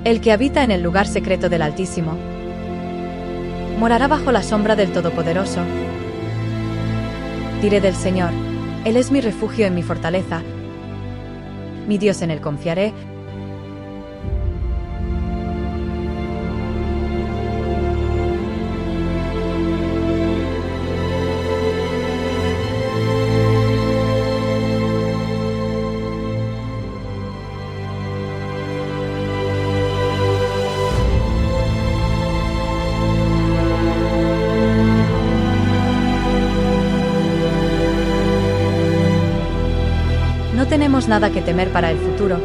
El que habita en el lugar secreto del Altísimo morará bajo la sombra del Todopoderoso. Diré del Señor, Él es mi refugio y mi fortaleza. Mi Dios, en Él confiaré. No tenemos nada que temer para el futuro,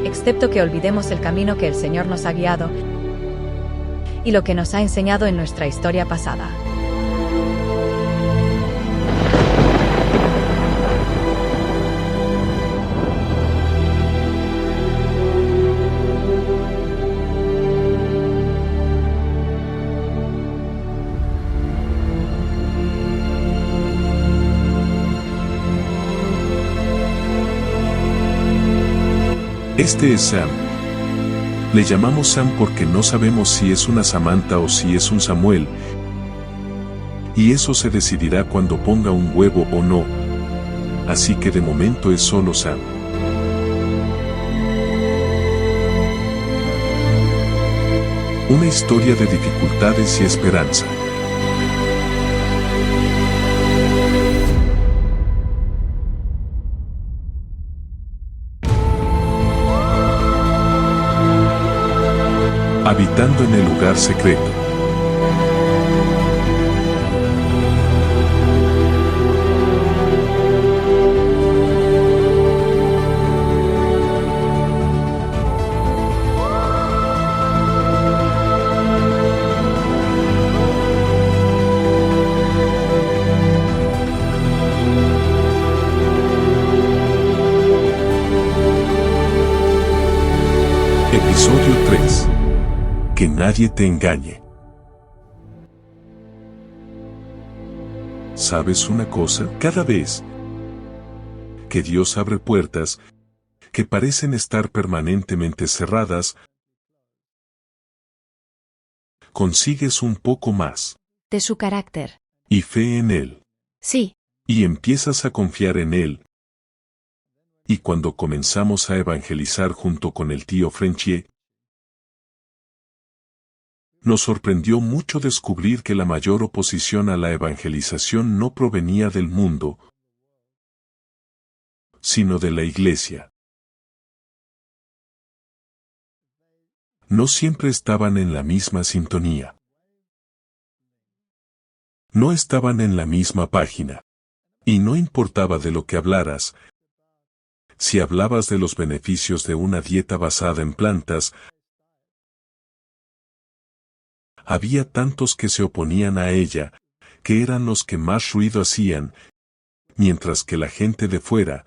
excepto que olvidemos el camino que el Señor nos ha guiado y lo que nos ha enseñado en nuestra historia pasada. Este es Sam. Le llamamos Sam porque no sabemos si es una Samantha o si es un Samuel. Y eso se decidirá cuando ponga un huevo o no. Así que de momento es solo Sam. Una historia de dificultades y esperanza. Habitando en el lugar secreto. Episodio 3. Que nadie te engañe. ¿Sabes una cosa? Cada vez que Dios abre puertas que parecen estar permanentemente cerradas, consigues un poco más de su carácter y fe en Él. Sí. Y empiezas a confiar en Él. Y cuando comenzamos a evangelizar junto con el tío Frenchy, nos sorprendió mucho descubrir que la mayor oposición a la evangelización no provenía del mundo, sino de la iglesia. No siempre estaban en la misma sintonía. No estaban en la misma página. Y no importaba de lo que hablaras. Si hablabas de los beneficios de una dieta basada en plantas, había tantos que se oponían a ella, que eran los que más ruido hacían, mientras que la gente de fuera,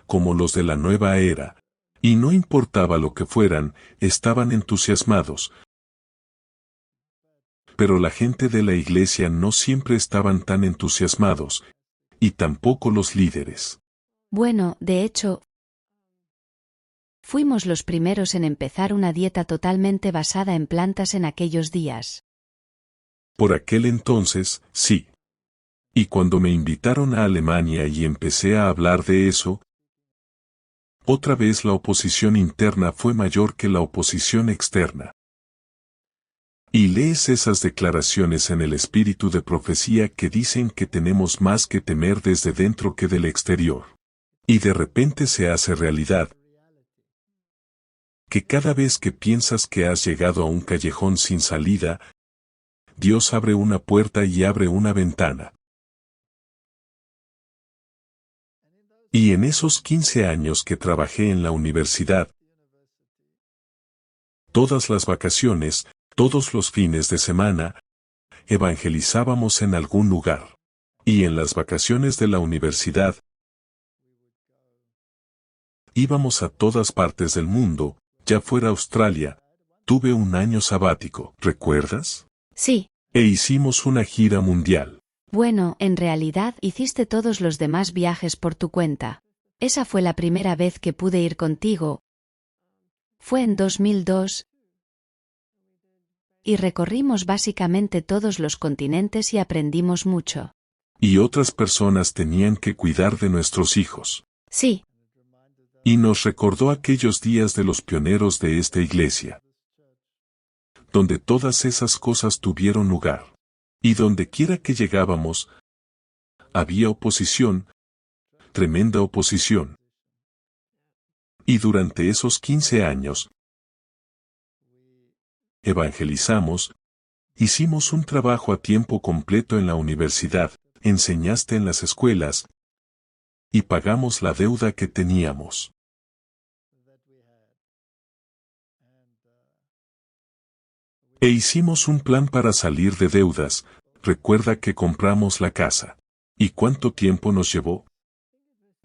como los de la nueva era, y no importaba lo que fueran, estaban entusiasmados. Pero la gente de la iglesia no siempre estaban tan entusiasmados, y tampoco los líderes. Bueno, de hecho, fuimos los primeros en empezar una dieta totalmente basada en plantas en aquellos días. Por aquel entonces, sí. Y cuando me invitaron a Alemania y empecé a hablar de eso, otra vez la oposición interna fue mayor que la oposición externa. Y lees esas declaraciones en el espíritu de profecía que dicen que tenemos más que temer desde dentro que del exterior. Y de repente se hace realidad. Que cada vez que piensas que has llegado a un callejón sin salida, Dios abre una puerta y abre una ventana. Y en esos 15 años que trabajé en la universidad, todas las vacaciones, todos los fines de semana, evangelizábamos en algún lugar. Y en las vacaciones de la universidad, íbamos a todas partes del mundo, ya fuera Australia. Tuve un año sabático, ¿recuerdas? Sí. E hicimos una gira mundial. Bueno, en realidad hiciste todos los demás viajes por tu cuenta. Esa fue la primera vez que pude ir contigo. Fue en 2002 y recorrimos básicamente todos los continentes y aprendimos mucho. Y otras personas tenían que cuidar de nuestros hijos. Sí, Y nos recordó aquellos días de los pioneros de esta iglesia, donde todas esas cosas tuvieron lugar. Y donde quiera que llegábamos, había oposición, tremenda oposición. Y durante esos 15 años, evangelizamos, hicimos un trabajo a tiempo completo en la universidad, enseñaste en las escuelas, y pagamos la deuda que teníamos. E hicimos un plan para salir de deudas. Recuerda que compramos la casa. ¿Y cuánto tiempo nos llevó?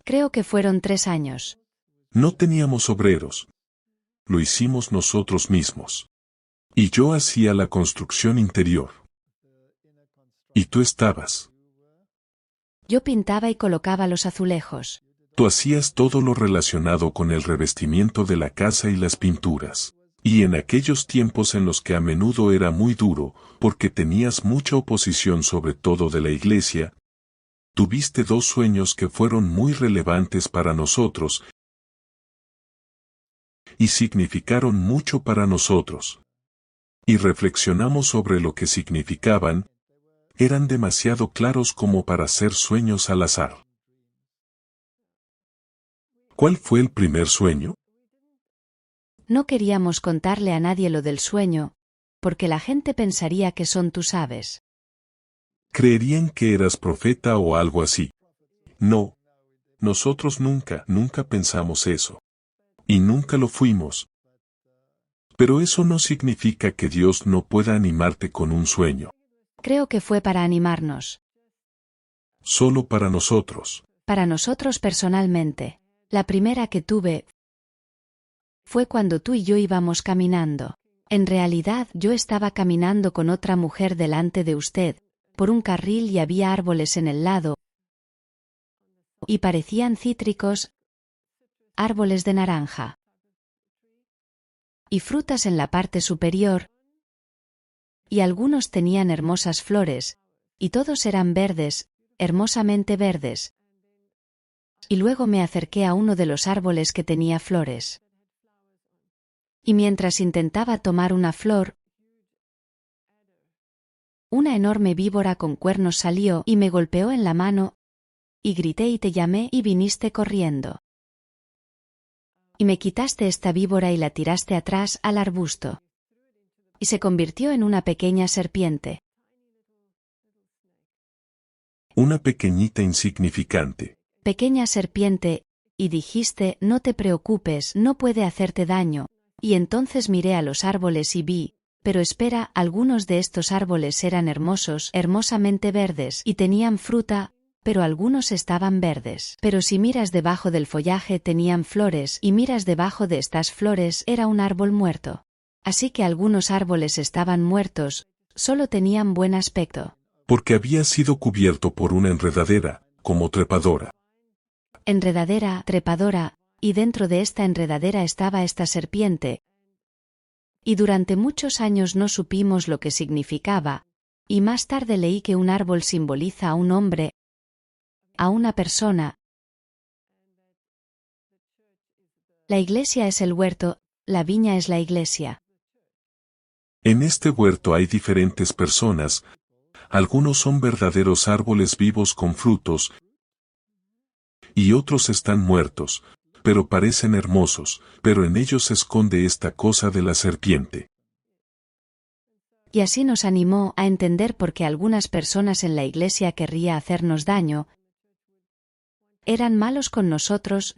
creo que fueron 3 años. No teníamos obreros. Lo hicimos nosotros mismos. Y yo hacía la construcción interior. Y tú estabas. Yo pintaba y colocaba los azulejos. Tú hacías todo lo relacionado con el revestimiento de la casa y las pinturas. Y en aquellos tiempos en los que a menudo era muy duro, porque tenías mucha oposición sobre todo de la iglesia, tuviste 2 sueños que fueron muy relevantes para nosotros y significaron mucho para nosotros. Y reflexionamos sobre lo que significaban, eran demasiado claros como para ser sueños al azar. ¿Cuál fue el primer sueño? No queríamos contarle a nadie lo del sueño, porque la gente pensaría que son tú sabes. Creerían que eras profeta o algo así. No. Nosotros nunca pensamos eso. Y nunca lo fuimos. Pero eso no significa que Dios no pueda animarte con un sueño. Creo que fue para animarnos. Solo para nosotros. Para nosotros personalmente. La primera que tuve fue cuando tú y yo íbamos caminando. En realidad yo estaba caminando con otra mujer delante de usted, por un carril y había árboles en el lado, y parecían cítricos, árboles de naranja, y frutas en la parte superior, y algunos tenían hermosas flores, y todos eran verdes, hermosamente verdes. Y luego me acerqué a uno de los árboles que tenía flores. Y mientras intentaba tomar una flor, una enorme víbora con cuernos salió y me golpeó en la mano, y grité y te llamé y viniste corriendo. Y me quitaste esta víbora y la tiraste atrás al arbusto. Y se convirtió en una pequeña serpiente. Una pequeñita insignificante. Pequeña serpiente, y dijiste, no te preocupes, no puede hacerte daño. Y entonces miré a los árboles y vi, pero espera, algunos de estos árboles eran hermosos, hermosamente verdes, y tenían fruta, pero algunos estaban verdes. Pero si miras debajo del follaje tenían flores, y miras debajo de estas flores era un árbol muerto. Así que algunos árboles estaban muertos, solo tenían buen aspecto. Porque había sido cubierto por una enredadera, como trepadora. Enredadera, trepadora, y dentro de esta enredadera estaba esta serpiente. Y durante muchos años no supimos lo que significaba, y más tarde leí que un árbol simboliza a un hombre, a una persona. La iglesia es el huerto, la viña es la iglesia. En este huerto hay diferentes personas, algunos son verdaderos árboles vivos con frutos, y otros están muertos, pero parecen hermosos, pero en ellos se esconde esta cosa de la serpiente. Y así nos animó a entender por qué algunas personas en la iglesia querría hacernos daño, eran malos con nosotros,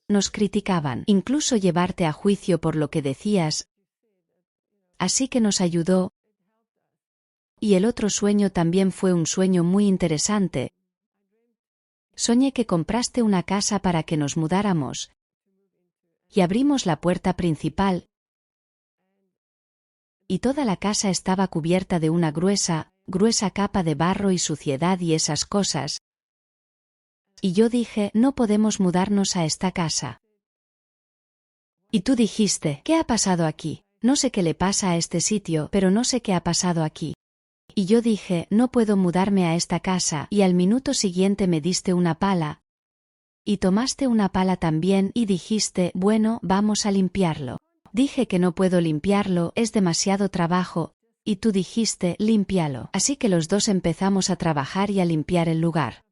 nos criticaban, incluso llevarte a juicio por lo que decías. Así que nos ayudó. Y el otro sueño también fue un sueño muy interesante. Soñé que compraste una casa para que nos mudáramos. Y abrimos la puerta principal. Y toda la casa estaba cubierta de una gruesa capa de barro y suciedad y esas cosas. Y yo dije, no podemos mudarnos a esta casa. Y tú dijiste, ¿qué ha pasado aquí? No sé qué le pasa a este sitio, pero no sé qué ha pasado aquí. Y yo dije, no puedo mudarme a esta casa, y al minuto siguiente me diste una pala. Y tomaste una pala también y dijiste, bueno, vamos a limpiarlo. Dije que no puedo limpiarlo, es demasiado trabajo, y tú dijiste, límpialo. Así que los dos empezamos a trabajar y a limpiar el lugar.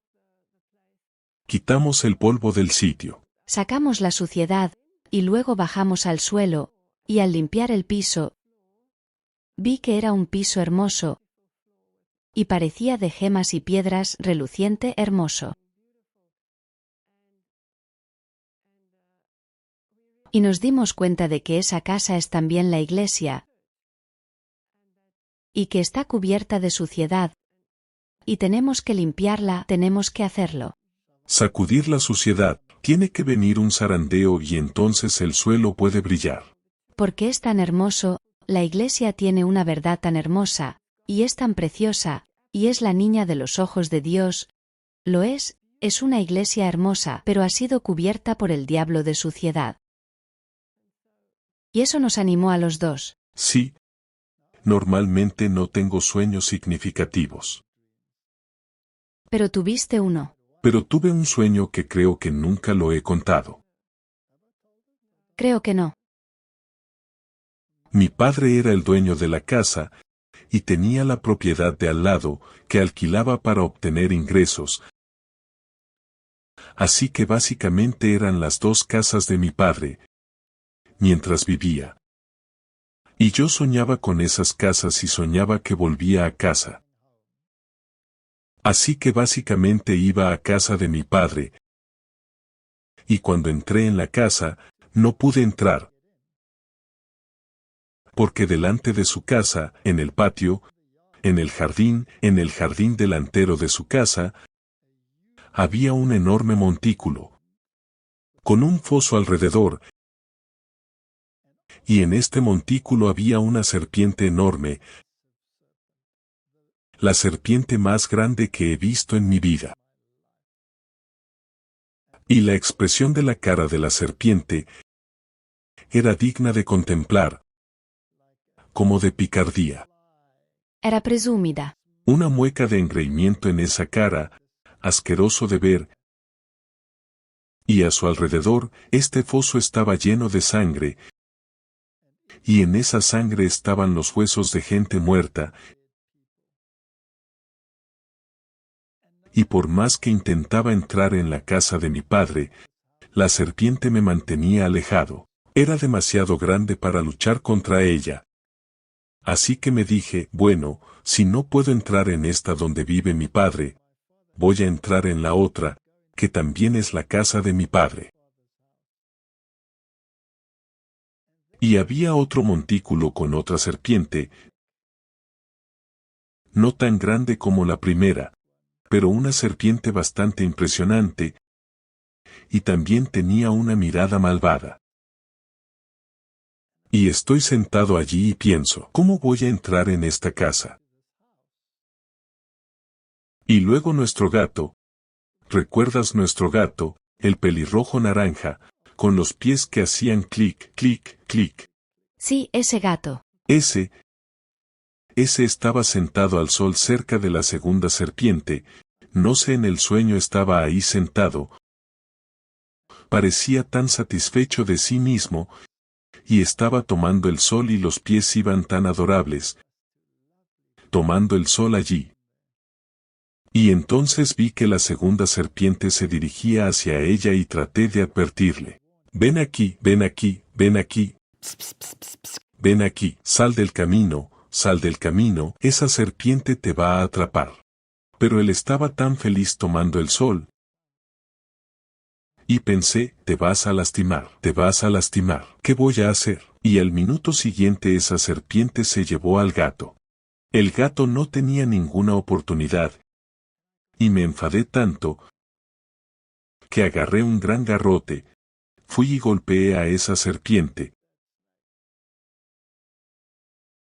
Quitamos el polvo del sitio. Sacamos la suciedad, y luego bajamos al suelo, y al limpiar el piso, vi que era un piso hermoso, y parecía de gemas y piedras, reluciente, hermoso. Y nos dimos cuenta de que esa casa es también la iglesia, y que está cubierta de suciedad, y tenemos que limpiarla, tenemos que hacerlo. Sacudir la suciedad, tiene que venir un zarandeo y entonces el suelo puede brillar. Porque es tan hermoso, la iglesia tiene una verdad tan hermosa, y es tan preciosa, y es la niña de los ojos de Dios. Lo es una iglesia hermosa, pero ha sido cubierta por el diablo de suciedad. Y eso nos animó a los dos. Sí. Normalmente no tengo sueños significativos. Pero tuviste uno. Pero tuve un sueño que creo que nunca lo he contado. Creo que no. Mi padre era el dueño de la casa, y tenía la propiedad de al lado, que alquilaba para obtener ingresos. Así que básicamente eran las dos casas de mi padre, mientras vivía. Y yo soñaba con esas casas y soñaba que volvía a casa. Así que básicamente iba a casa de mi padre. Y cuando entré en la casa, no pude entrar. Porque delante de su casa, en el patio, en el jardín delantero de su casa, había un enorme montículo, con un foso alrededor, y en este montículo había una serpiente enorme, la serpiente más grande que he visto en mi vida. Y la expresión de la cara de la serpiente era digna de contemplar, como de picardía. Era presumida. Una mueca de engreimiento en esa cara, asqueroso de ver, y a su alrededor, este foso estaba lleno de sangre, y en esa sangre estaban los huesos de gente muerta, y por más que intentaba entrar en la casa de mi padre, la serpiente me mantenía alejado. Era demasiado grande para luchar contra ella. Así que me dije, bueno, si no puedo entrar en esta donde vive mi padre, voy a entrar en la otra, que también es la casa de mi padre. Y había otro montículo con otra serpiente, no tan grande como la primera, pero una serpiente bastante impresionante, y también tenía una mirada malvada. Y estoy sentado allí y pienso, ¿cómo voy a entrar en esta casa? Y luego nuestro gato, ¿recuerdas nuestro gato, el pelirrojo naranja, con los pies que hacían clic, clic, clic? Sí, ese gato. Ese estaba sentado al sol cerca de la segunda serpiente, no sé, en el sueño estaba ahí sentado. Parecía tan satisfecho de sí mismo, y estaba tomando el sol y los pies iban tan adorables, tomando el sol allí. Y entonces vi que la segunda serpiente se dirigía hacia ella y traté de advertirle. Ven aquí, ven aquí, ven aquí. Ven aquí, sal del camino, esa serpiente te va a atrapar. Pero él estaba tan feliz tomando el sol. Y pensé, te vas a lastimar, ¿qué voy a hacer? Y al minuto siguiente esa serpiente se llevó al gato. El gato no tenía ninguna oportunidad. Y me enfadé tanto, que agarré un gran garrote, fui y golpeé a esa serpiente.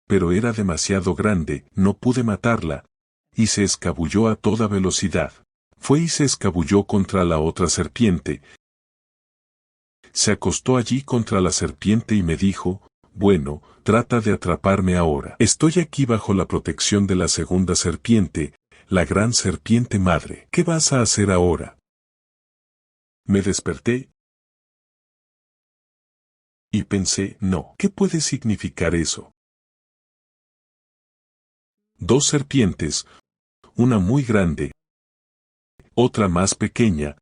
Pero era demasiado grande, no pude matarla, y se escabulló a toda velocidad. Fue y se escabulló contra la otra serpiente. Se acostó allí contra la serpiente y me dijo, bueno, trata de atraparme ahora. Estoy aquí bajo la protección de la segunda serpiente, la gran serpiente madre. ¿Qué vas a hacer ahora? Me desperté y pensé, no, ¿qué puede significar eso? Dos serpientes, una muy grande, otra más pequeña,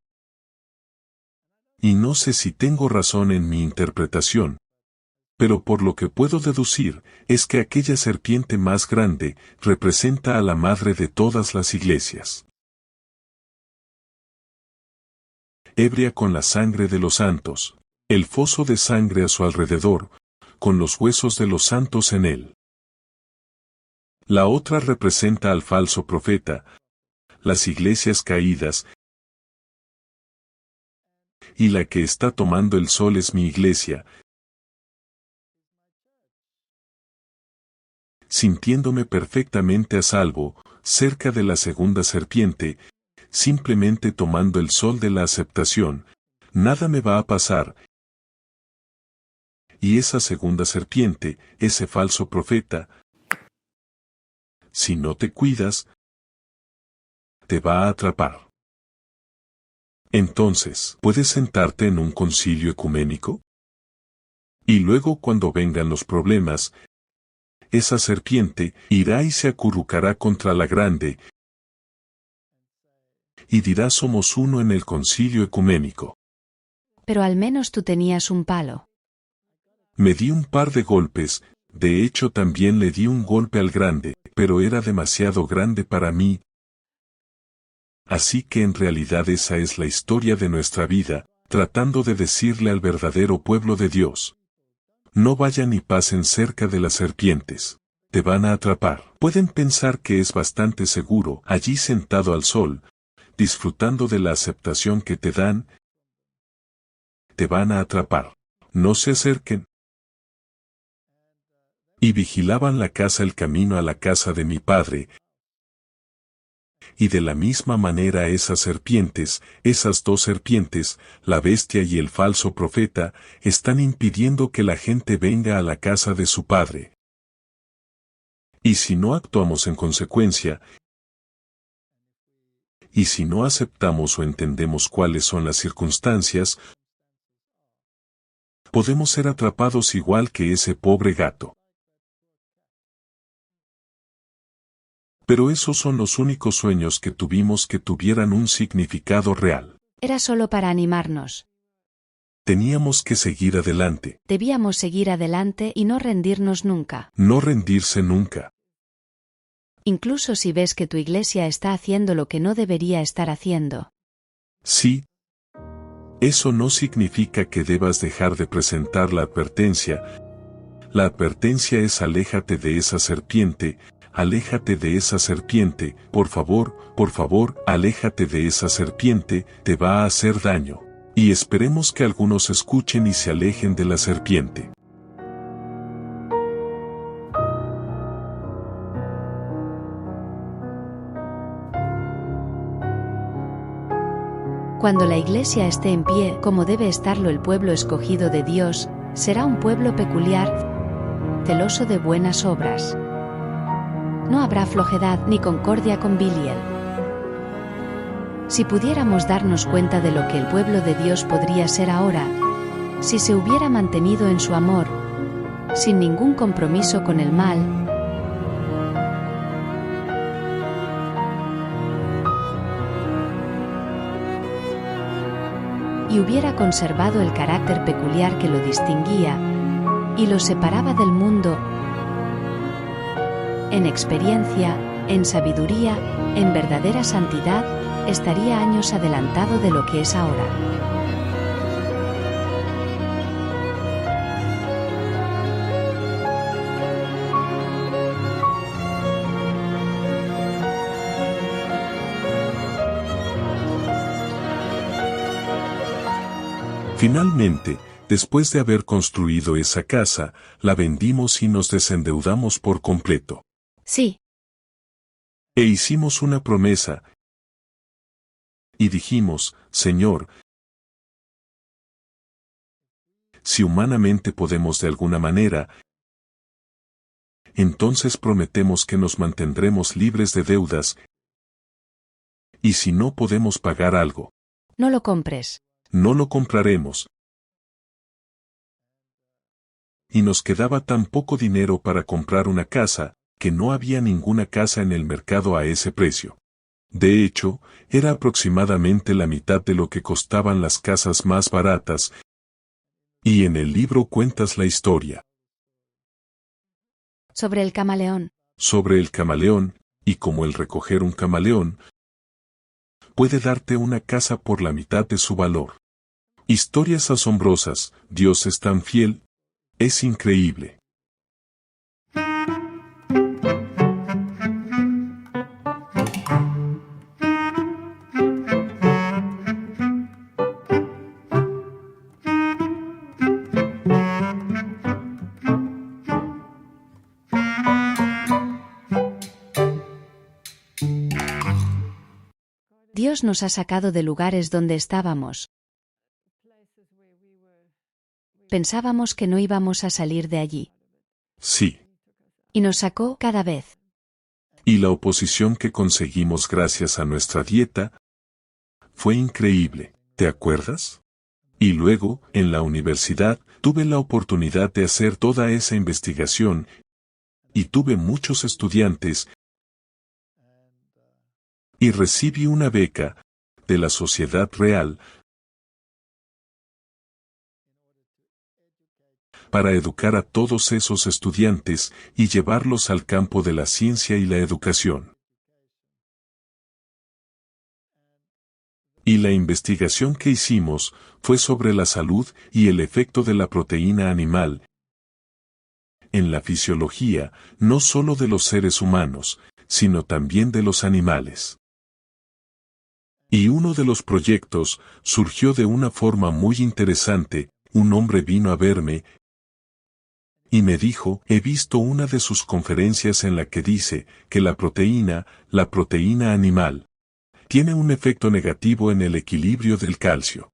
y no sé si tengo razón en mi interpretación, pero por lo que puedo deducir es que aquella serpiente más grande representa a la madre de todas las iglesias. Ebria con la sangre de los santos, el foso de sangre a su alrededor, con los huesos de los santos en él. La otra representa al falso profeta, las iglesias caídas, y la que está tomando el sol es mi iglesia. Sintiéndome perfectamente a salvo, cerca de la segunda serpiente, simplemente tomando el sol de la aceptación, nada me va a pasar. Y esa segunda serpiente, ese falso profeta, si no te cuidas, te va a atrapar. Entonces, ¿puedes sentarte en un concilio ecuménico? Y luego cuando vengan los problemas, esa serpiente irá y se acurrucará contra la grande y dirá somos uno en el concilio ecuménico. Pero al menos tú tenías un palo. Me di un par de golpes, de hecho también le di un golpe al grande, pero era demasiado grande para mí. Así que en realidad esa es la historia de nuestra vida, tratando de decirle al verdadero pueblo de Dios. No vayan ni pasen cerca de las serpientes. Te van a atrapar. Pueden pensar que es bastante seguro, allí sentado al sol, disfrutando de la aceptación que te dan. Te van a atrapar. No se acerquen. Y vigilaban la casa el camino a la casa de mi padre. Y de la misma manera esas serpientes, esas dos serpientes, la bestia y el falso profeta, están impidiendo que la gente venga a la casa de su padre. Y si no actuamos en consecuencia, y si no aceptamos o entendemos cuáles son las circunstancias, podemos ser atrapados igual que ese pobre gato. Pero esos son los únicos sueños que tuvimos que tuvieran un significado real. Era solo para animarnos. Teníamos que seguir adelante. Debíamos seguir adelante y no rendirnos nunca. No rendirse nunca. Incluso si ves que tu iglesia está haciendo lo que no debería estar haciendo. Sí. Eso no significa que debas dejar de presentar la advertencia. La advertencia es aléjate de esa serpiente, aléjate de esa serpiente, por favor, aléjate de esa serpiente, te va a hacer daño. Y esperemos que algunos escuchen y se alejen de la serpiente. Cuando la iglesia esté en pie, como debe estarlo el pueblo escogido de Dios, será un pueblo peculiar, celoso de buenas obras. No habrá flojedad ni concordia con Biliel. Si pudiéramos darnos cuenta de lo que el pueblo de Dios podría ser ahora, si se hubiera mantenido en su amor, sin ningún compromiso con el mal, y hubiera conservado el carácter peculiar que lo distinguía y lo separaba del mundo, en experiencia, en sabiduría, en verdadera santidad, estaría años adelantado de lo que es ahora. Finalmente, después de haber construido esa casa, la vendimos y nos desendeudamos por completo. Sí. E hicimos una promesa. Y dijimos, Señor, si humanamente podemos de alguna manera, entonces prometemos que nos mantendremos libres de deudas, y si no podemos pagar algo, No lo compres. no lo compraremos. Y nos quedaba tan poco dinero para comprar una casa, que no había ninguna casa en el mercado a ese precio. De hecho, era aproximadamente la mitad de lo que costaban las casas más baratas, y en el libro cuentas la historia Sobre el camaleón. sobre el camaleón, y cómo el recoger un camaleón puede darte una casa por la mitad de su valor. Historias asombrosas, Dios es tan fiel, es increíble. Dios nos ha sacado de lugares donde estábamos. Pensábamos que no íbamos a salir de allí. Sí. Y nos sacó cada vez. Y la oposición que conseguimos gracias a nuestra dieta fue increíble, ¿te acuerdas? Y luego, en la universidad, tuve la oportunidad de hacer toda esa investigación, y tuve muchos estudiantes, y recibí una beca de la Sociedad Real para educar a todos esos estudiantes y llevarlos al campo de la ciencia y la educación. Y la investigación que hicimos fue sobre la salud y el efecto de la proteína animal en la fisiología, no solo de los seres humanos, sino también de los animales. Y uno de los proyectos surgió de una forma muy interesante. Un hombre vino a verme y me dijo, he visto una de sus conferencias en la que dice que la proteína animal, tiene un efecto negativo en el equilibrio del calcio.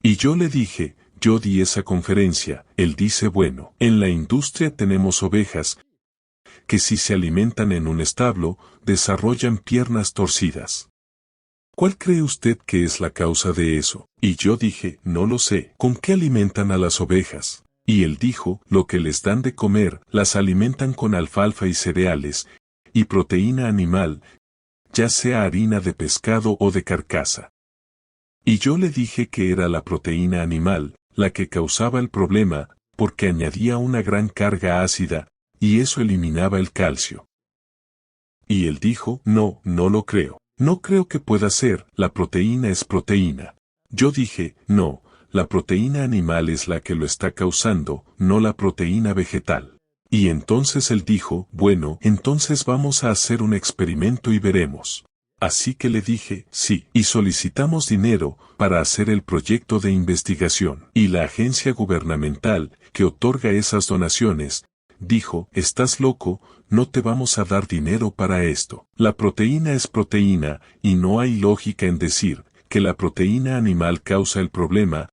Y yo le dije, yo di esa conferencia. Él dice, bueno, en la industria tenemos ovejas que si se alimentan en un establo, desarrollan piernas torcidas. ¿Cuál cree usted que es la causa de eso? Y yo dije, no lo sé. ¿Con qué alimentan a las ovejas? Y él dijo, lo que les dan de comer, las alimentan con alfalfa y cereales, y proteína animal, ya sea harina de pescado o de carcasa. Y yo le dije que era la proteína animal, la que causaba el problema, porque añadía una gran carga ácida, y eso eliminaba el calcio. Y él dijo, no, no lo creo. No creo que pueda ser, la proteína es proteína. Yo dije, no, la proteína animal es la que lo está causando, no la proteína vegetal. Y entonces él dijo, bueno, entonces vamos a hacer un experimento y veremos. Así que le dije, sí, y solicitamos dinero para hacer el proyecto de investigación. Y la agencia gubernamental, que otorga esas donaciones, dijo, estás loco, no te vamos a dar dinero para esto. La proteína es proteína, y no hay lógica en decir que la proteína animal causa el problema.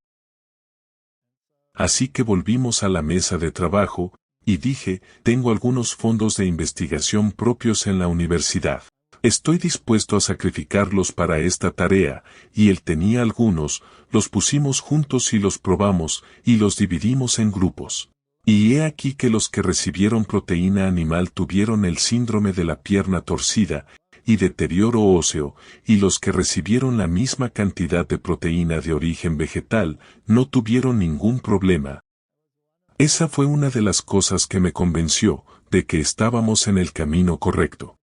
Así que volvimos a la mesa de trabajo, y dije, tengo algunos fondos de investigación propios en la universidad. Estoy dispuesto a sacrificarlos para esta tarea, y él tenía algunos, los pusimos juntos y los probamos, y los dividimos en grupos. Y he aquí que los que recibieron proteína animal tuvieron el síndrome de la pierna torcida, y deterioro óseo, y los que recibieron la misma cantidad de proteína de origen vegetal, no tuvieron ningún problema. Esa fue una de las cosas que me convenció, de que estábamos en el camino correcto.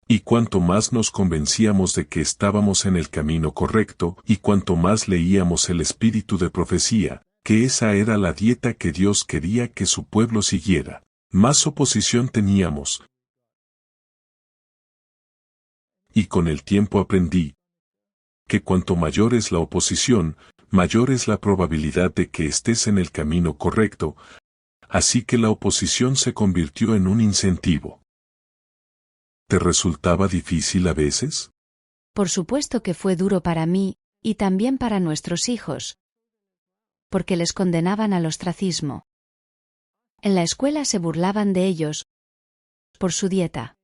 Y cuanto más nos convencíamos de que estábamos en el camino correcto, y cuanto más leíamos el espíritu de profecía, que esa era la dieta que Dios quería que su pueblo siguiera, más oposición teníamos. Y con el tiempo aprendí que cuanto mayor es la oposición, mayor es la probabilidad de que estés en el camino correcto, así que la oposición se convirtió en un incentivo. ¿Te resultaba difícil a veces? Por supuesto que fue duro para mí, y también para nuestros hijos, porque les condenaban al ostracismo. En la escuela se burlaban de ellos por su dieta.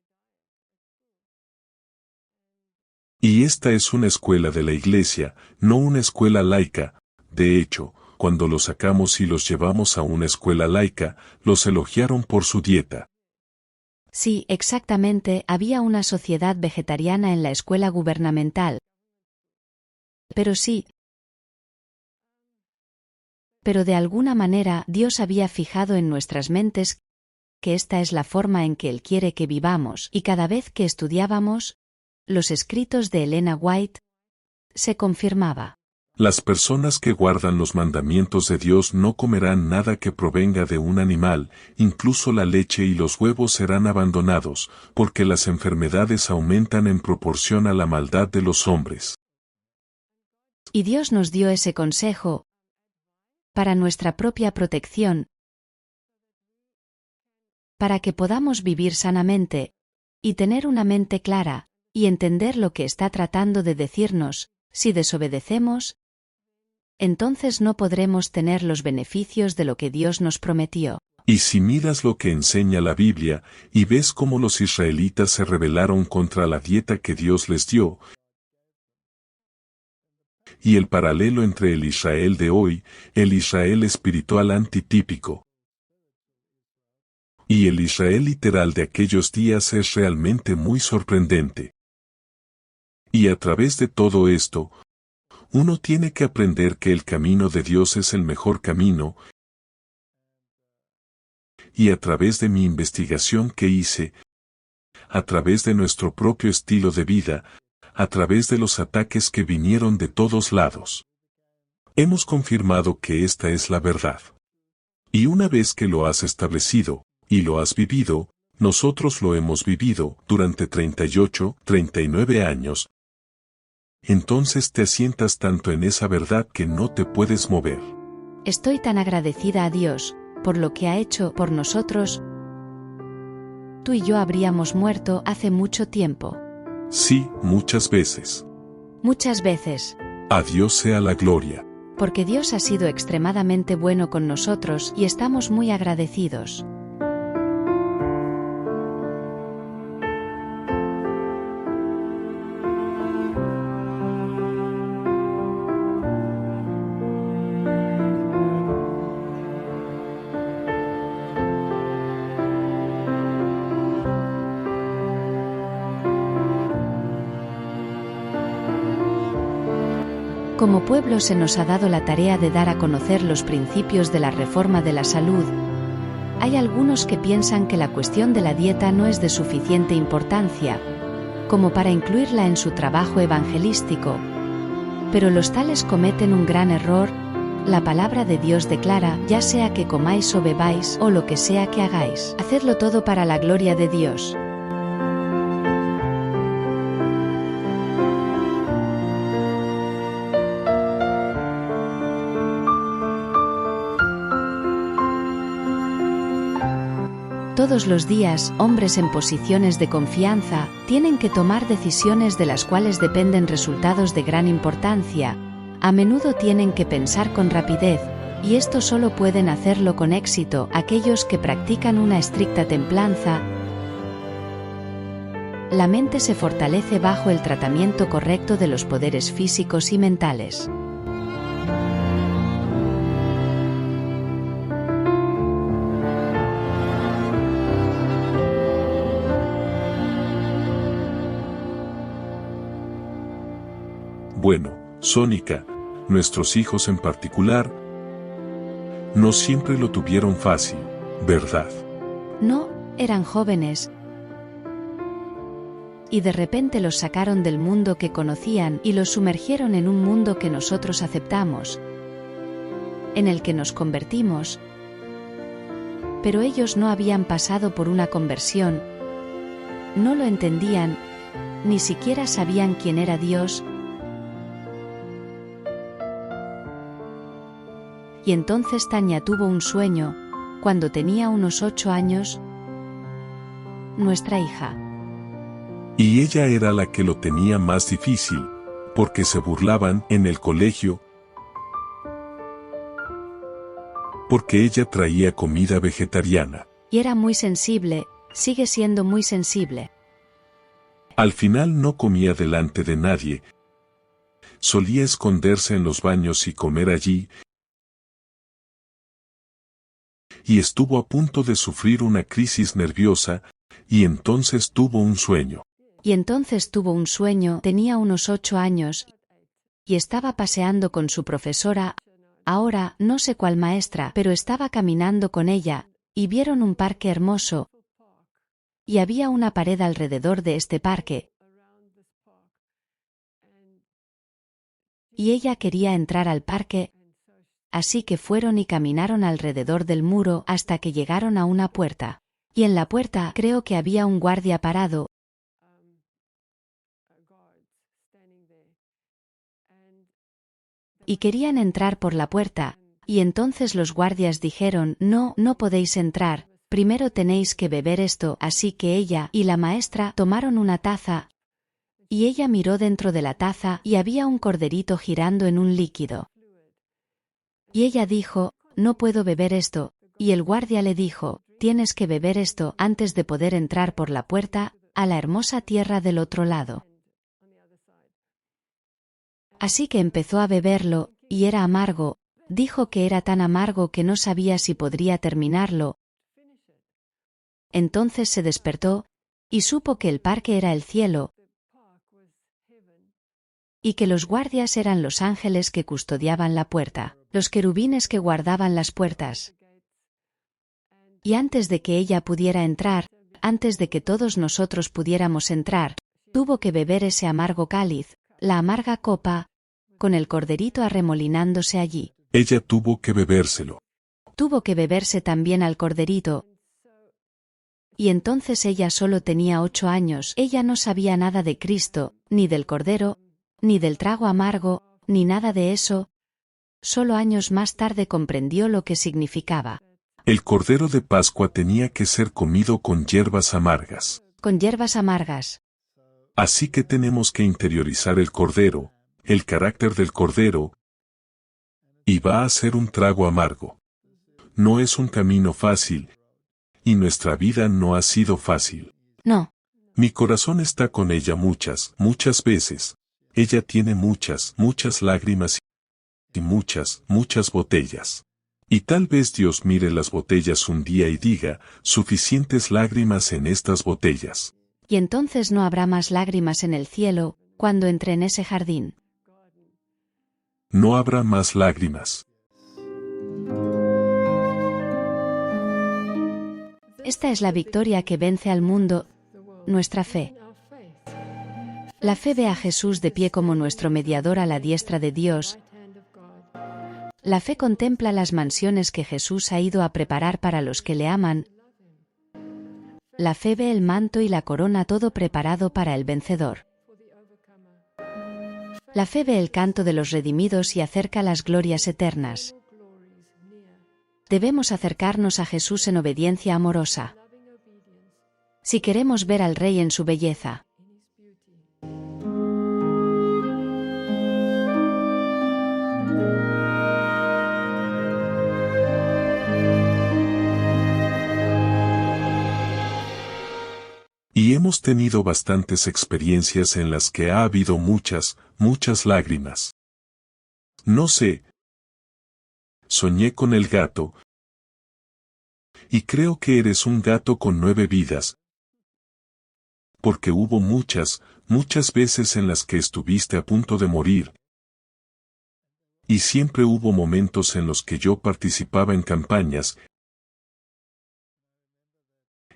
Y esta es una escuela de la iglesia, no una escuela laica. De hecho, cuando los sacamos y los llevamos a una escuela laica, los elogiaron por su dieta. Sí, exactamente, había una sociedad vegetariana en la escuela gubernamental. Pero sí. Pero de alguna manera Dios había fijado en nuestras mentes que esta es la forma en que Él quiere que vivamos, y cada vez que estudiábamos los escritos de Elena White, se confirmaba. Las personas que guardan los mandamientos de Dios no comerán nada que provenga de un animal, incluso la leche y los huevos serán abandonados, porque las enfermedades aumentan en proporción a la maldad de los hombres. Y Dios nos dio ese consejo para nuestra propia protección, para que podamos vivir sanamente, y tener una mente clara, y entender lo que está tratando de decirnos. Si desobedecemos, entonces no podremos tener los beneficios de lo que Dios nos prometió. Y si miras lo que enseña la Biblia, y ves cómo los israelitas se rebelaron contra la dieta que Dios les dio, y el paralelo entre el Israel de hoy, el Israel espiritual antitípico, y el Israel literal de aquellos días es realmente muy sorprendente. Y a través de todo esto, uno tiene que aprender que el camino de Dios es el mejor camino, y a través de mi investigación que hice, a través de nuestro propio estilo de vida, a través de los ataques que vinieron de todos lados, hemos confirmado que esta es la verdad. Y una vez que lo has establecido, y lo has vivido, nosotros lo hemos vivido durante 38, 39 años, entonces te asientas tanto en esa verdad que no te puedes mover. Estoy tan agradecida a Dios por lo que ha hecho por nosotros. Tú y yo habríamos muerto hace mucho tiempo. Sí, muchas veces. Muchas veces. A Dios sea la gloria. Porque Dios ha sido extremadamente bueno con nosotros y estamos muy agradecidos. Como pueblo se nos ha dado la tarea de dar a conocer los principios de la reforma de la salud. Hay algunos que piensan que la cuestión de la dieta no es de suficiente importancia, como para incluirla en su trabajo evangelístico. Pero los tales cometen un gran error. La palabra de Dios declara, ya sea que comáis o bebáis, o lo que sea que hagáis, hacedlo todo para la gloria de Dios. Todos los días, hombres en posiciones de confianza tienen que tomar decisiones de las cuales dependen resultados de gran importancia. A menudo tienen que pensar con rapidez, y esto solo pueden hacerlo con éxito aquellos que practican una estricta templanza. La mente se fortalece bajo el tratamiento correcto de los poderes físicos y mentales. Bueno, Sónica, nuestros hijos en particular, no siempre lo tuvieron fácil, ¿verdad? No, eran jóvenes. Y de repente los sacaron del mundo que conocían y los sumergieron en un mundo que nosotros aceptamos, en el que nos convertimos. Pero ellos no habían pasado por una conversión, no lo entendían, ni siquiera sabían quién era Dios. Y entonces Tania tuvo un sueño, cuando tenía unos 8 años, nuestra hija. Y ella era la que lo tenía más difícil, porque se burlaban en el colegio, porque ella traía comida vegetariana. Y era muy sensible, sigue siendo muy sensible. Al final no comía delante de nadie. Solía esconderse en los baños y comer allí. Y estuvo a punto de sufrir una crisis nerviosa, y entonces tuvo un sueño. Tenía unos 8 años, y estaba paseando con su profesora, ahora no sé cuál maestra, pero estaba caminando con ella, y vieron un parque hermoso, y había una pared alrededor de este parque, y ella quería entrar al parque, así que fueron y caminaron alrededor del muro hasta que llegaron a una puerta. Y en la puerta creo que había un guardia parado, y querían entrar por la puerta, y entonces los guardias dijeron: no, no podéis entrar, primero tenéis que beber esto. Así que ella y la maestra tomaron una taza, y ella miró dentro de la taza y había un corderito girando en un líquido. Y ella dijo: no puedo beber esto, y el guardia le dijo: tienes que beber esto antes de poder entrar por la puerta a la hermosa tierra del otro lado. Así que empezó a beberlo, y era amargo, dijo que era tan amargo que no sabía si podría terminarlo. Entonces se despertó, y supo que el parque era el cielo, y que los guardias eran los ángeles que custodiaban la puerta, los querubines que guardaban las puertas. Y antes de que ella pudiera entrar, antes de que todos nosotros pudiéramos entrar, tuvo que beber ese amargo cáliz, la amarga copa, con el corderito arremolinándose allí. Ella tuvo que bebérselo. Tuvo que beberse también al corderito. Y entonces ella solo tenía 8 años, ella no sabía nada de Cristo, ni del cordero, ni del trago amargo, ni nada de eso. Solo años más tarde comprendió lo que significaba. El cordero de Pascua tenía que ser comido con hierbas amargas. Con hierbas amargas. Así que tenemos que interiorizar el cordero, el carácter del cordero, y va a ser un trago amargo. No es un camino fácil, y nuestra vida no ha sido fácil. No. Mi corazón está con ella muchas veces. Ella tiene muchas lágrimas y muchas botellas. Y tal vez Dios mire las botellas un día y diga: suficientes lágrimas en estas botellas. Y entonces no habrá más lágrimas en el cielo, cuando entre en ese jardín. No habrá más lágrimas. Esta es la victoria que vence al mundo, nuestra fe. La fe ve a Jesús de pie como nuestro mediador a la diestra de Dios. La fe contempla las mansiones que Jesús ha ido a preparar para los que le aman. La fe ve el manto y la corona, todo preparado para el vencedor. La fe ve el canto de los redimidos y acerca las glorias eternas. Debemos acercarnos a Jesús en obediencia amorosa, si queremos ver al Rey en su belleza. Y hemos tenido bastantes experiencias en las que ha habido muchas lágrimas. No sé. Soñé con el gato. Y creo que eres un gato con 9 vidas. Porque hubo muchas veces en las que estuviste a punto de morir. Y siempre hubo momentos en los que yo participaba en campañas.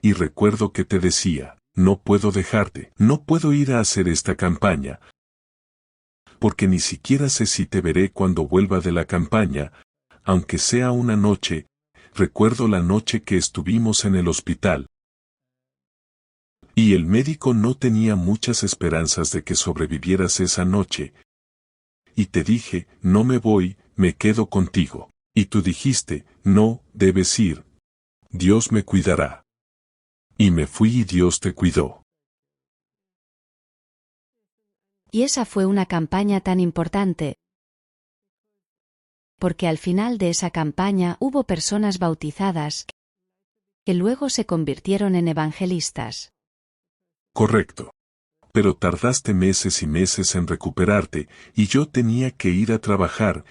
Y recuerdo que te decía: no puedo dejarte, no puedo ir a hacer esta campaña, porque ni siquiera sé si te veré cuando vuelva de la campaña, aunque sea una noche. Recuerdo la noche que estuvimos en el hospital. Y el médico no tenía muchas esperanzas de que sobrevivieras esa noche. Y te dije: no me voy, me quedo contigo. Y tú dijiste: no, debes ir. Dios me cuidará. Y me fui y Dios te cuidó. Y esa fue una campaña tan importante, porque al final de esa campaña hubo personas bautizadas que luego se convirtieron en evangelistas. Correcto. Pero tardaste meses y meses en recuperarte, y yo tenía que ir a trabajar,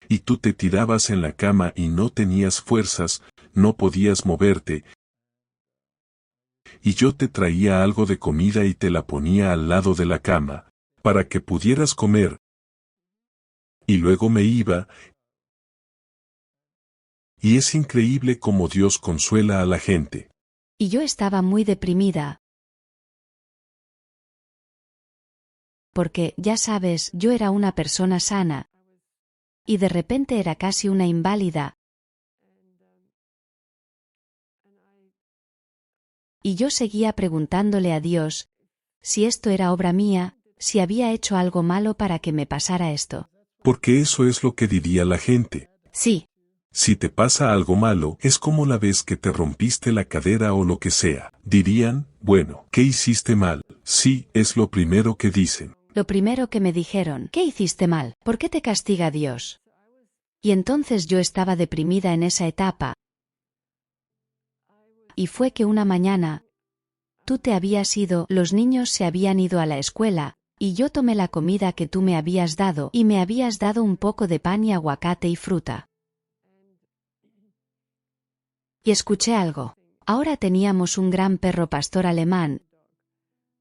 y tú te tirabas en la cama y no tenías fuerzas, no podías moverte, y yo te traía algo de comida y te la ponía al lado de la cama, para que pudieras comer, y luego me iba, y es increíble cómo Dios consuela a la gente. Y yo estaba muy deprimida, porque, ya sabes, yo era una persona sana, y de repente era casi una inválida, y yo seguía preguntándole a Dios si esto era obra mía, si había hecho algo malo para que me pasara esto. Porque eso es lo que diría la gente. Sí, Si te pasa algo malo, es como la vez que te rompiste la cadera o lo que sea. Dirían, bueno, ¿qué hiciste mal? Sí, es lo primero que dicen. lo primero que me dijeron, ¿qué hiciste mal? ¿Por qué te castiga Dios? Y entonces yo estaba deprimida en esa etapa. Y fue que una mañana, tú te habías ido, los niños se habían ido a la escuela, y yo tomé la comida que tú me habías dado, y me habías dado un poco de pan y aguacate y fruta. Y escuché algo. Ahora teníamos un gran perro pastor alemán,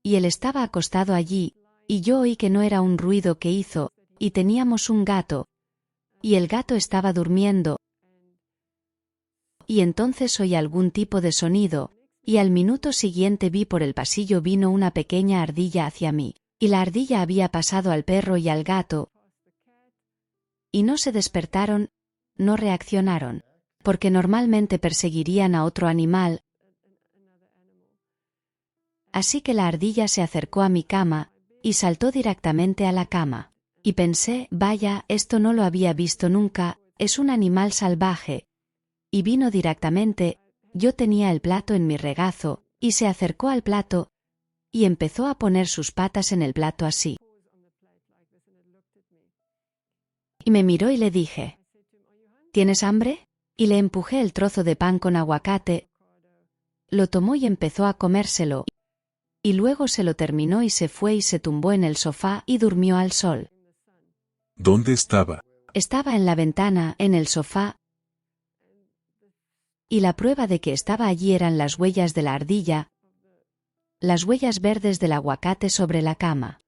y él estaba acostado allí, y yo oí que no era un ruido que hizo, y teníamos un gato, y el gato estaba durmiendo, y entonces oí algún tipo de sonido, y al minuto siguiente vi por el pasillo vino una pequeña ardilla hacia mí, y la ardilla había pasado al perro y al gato, y no se despertaron, no reaccionaron, porque normalmente perseguirían a otro animal. Así que la ardilla se acercó a mi cama, y saltó directamente a la cama. Y pensé, vaya, esto no lo había visto nunca, es un animal salvaje. Y vino directamente, yo tenía el plato en mi regazo, y se acercó al plato, y empezó a poner sus patas en el plato así. Y me miró y le dije, ¿tienes hambre? Y le empujé el trozo de pan con aguacate, lo tomó y empezó a comérselo, y luego se lo terminó y se fue y se tumbó en el sofá y durmió al sol. ¿Dónde estaba? Estaba en la ventana, en el sofá, y la prueba de que estaba allí eran las huellas de la ardilla, las huellas verdes del aguacate sobre la cama.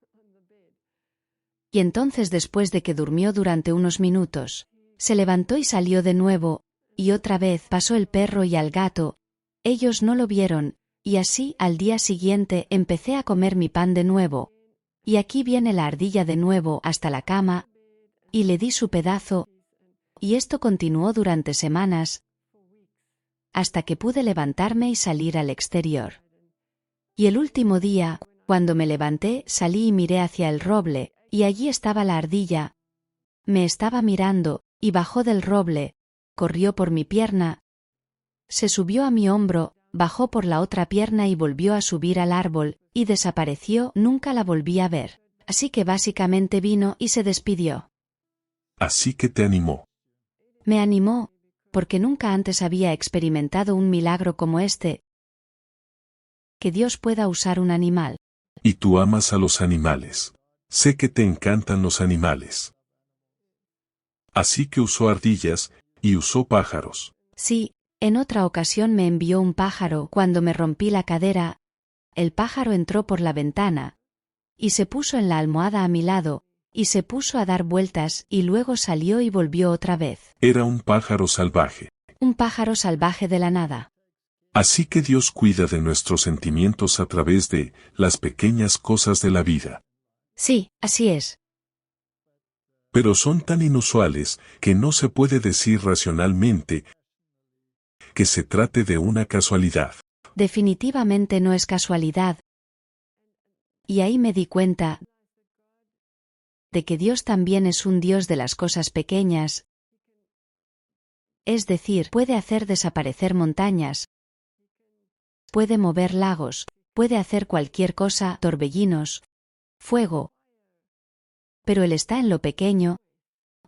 Y entonces, después de que durmió durante unos minutos, se levantó y salió de nuevo, y otra vez pasó el perro y al gato. Ellos no lo vieron, y así, al día siguiente, empecé a comer mi pan de nuevo. Y aquí viene la ardilla de nuevo hasta la cama, y le di su pedazo, y esto continuó durante semanas, hasta que pude levantarme y salir al exterior. Y el último día, cuando me levanté, salí y miré hacia el roble, y allí estaba la ardilla. Me estaba mirando, y bajó del roble, corrió por mi pierna, se subió a mi hombro, bajó por la otra pierna y volvió a subir al árbol, y desapareció, nunca la volví a ver. Así que básicamente vino y se despidió. Así que te animó. Me animó, porque nunca antes había experimentado un milagro como este. Que Dios pueda usar un animal. Y tú amas a los animales. Sé que te encantan los animales. Así que usó ardillas, y usó pájaros. Sí, en otra ocasión me envió un pájaro cuando me rompí la cadera. El pájaro entró por la ventana, y se puso en la almohada a mi lado, y se puso a dar vueltas, y luego salió y volvió otra vez. Era un pájaro salvaje. Un pájaro salvaje de la nada. Así que Dios cuida de nuestros sentimientos a través de las pequeñas cosas de la vida. Sí, así es. Pero son tan inusuales que no se puede decir racionalmente que se trate de una casualidad. Definitivamente no es casualidad. Y ahí me di cuenta de que Dios también es un Dios de las cosas pequeñas. Es decir, puede hacer desaparecer montañas, puede mover lagos, puede hacer cualquier cosa, torbellinos, fuego. Pero Él está en lo pequeño,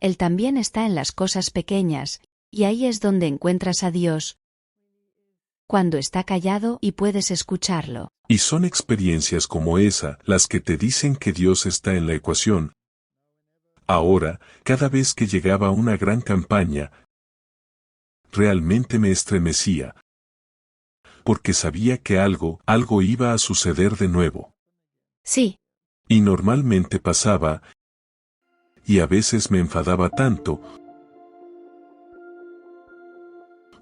Él también está en las cosas pequeñas, y ahí es donde encuentras a Dios, cuando está callado y puedes escucharlo. Y son experiencias como esa las que te dicen que Dios está en la ecuación. Ahora, cada vez que llegaba una gran campaña, realmente me estremecía, porque sabía que algo iba a suceder de nuevo. Sí. Y normalmente pasaba, y a veces me enfadaba tanto,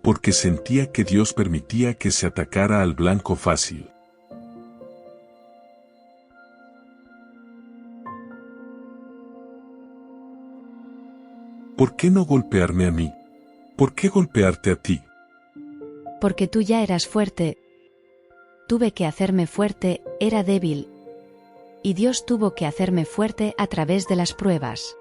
porque sentía que Dios permitía que se atacara al blanco fácil. ¿Por qué no golpearme a mí? ¿Por qué golpearte a ti? Porque tú ya eras fuerte. Tuve que hacerme fuerte, era débil. Y Dios tuvo que hacerme fuerte a través de las pruebas.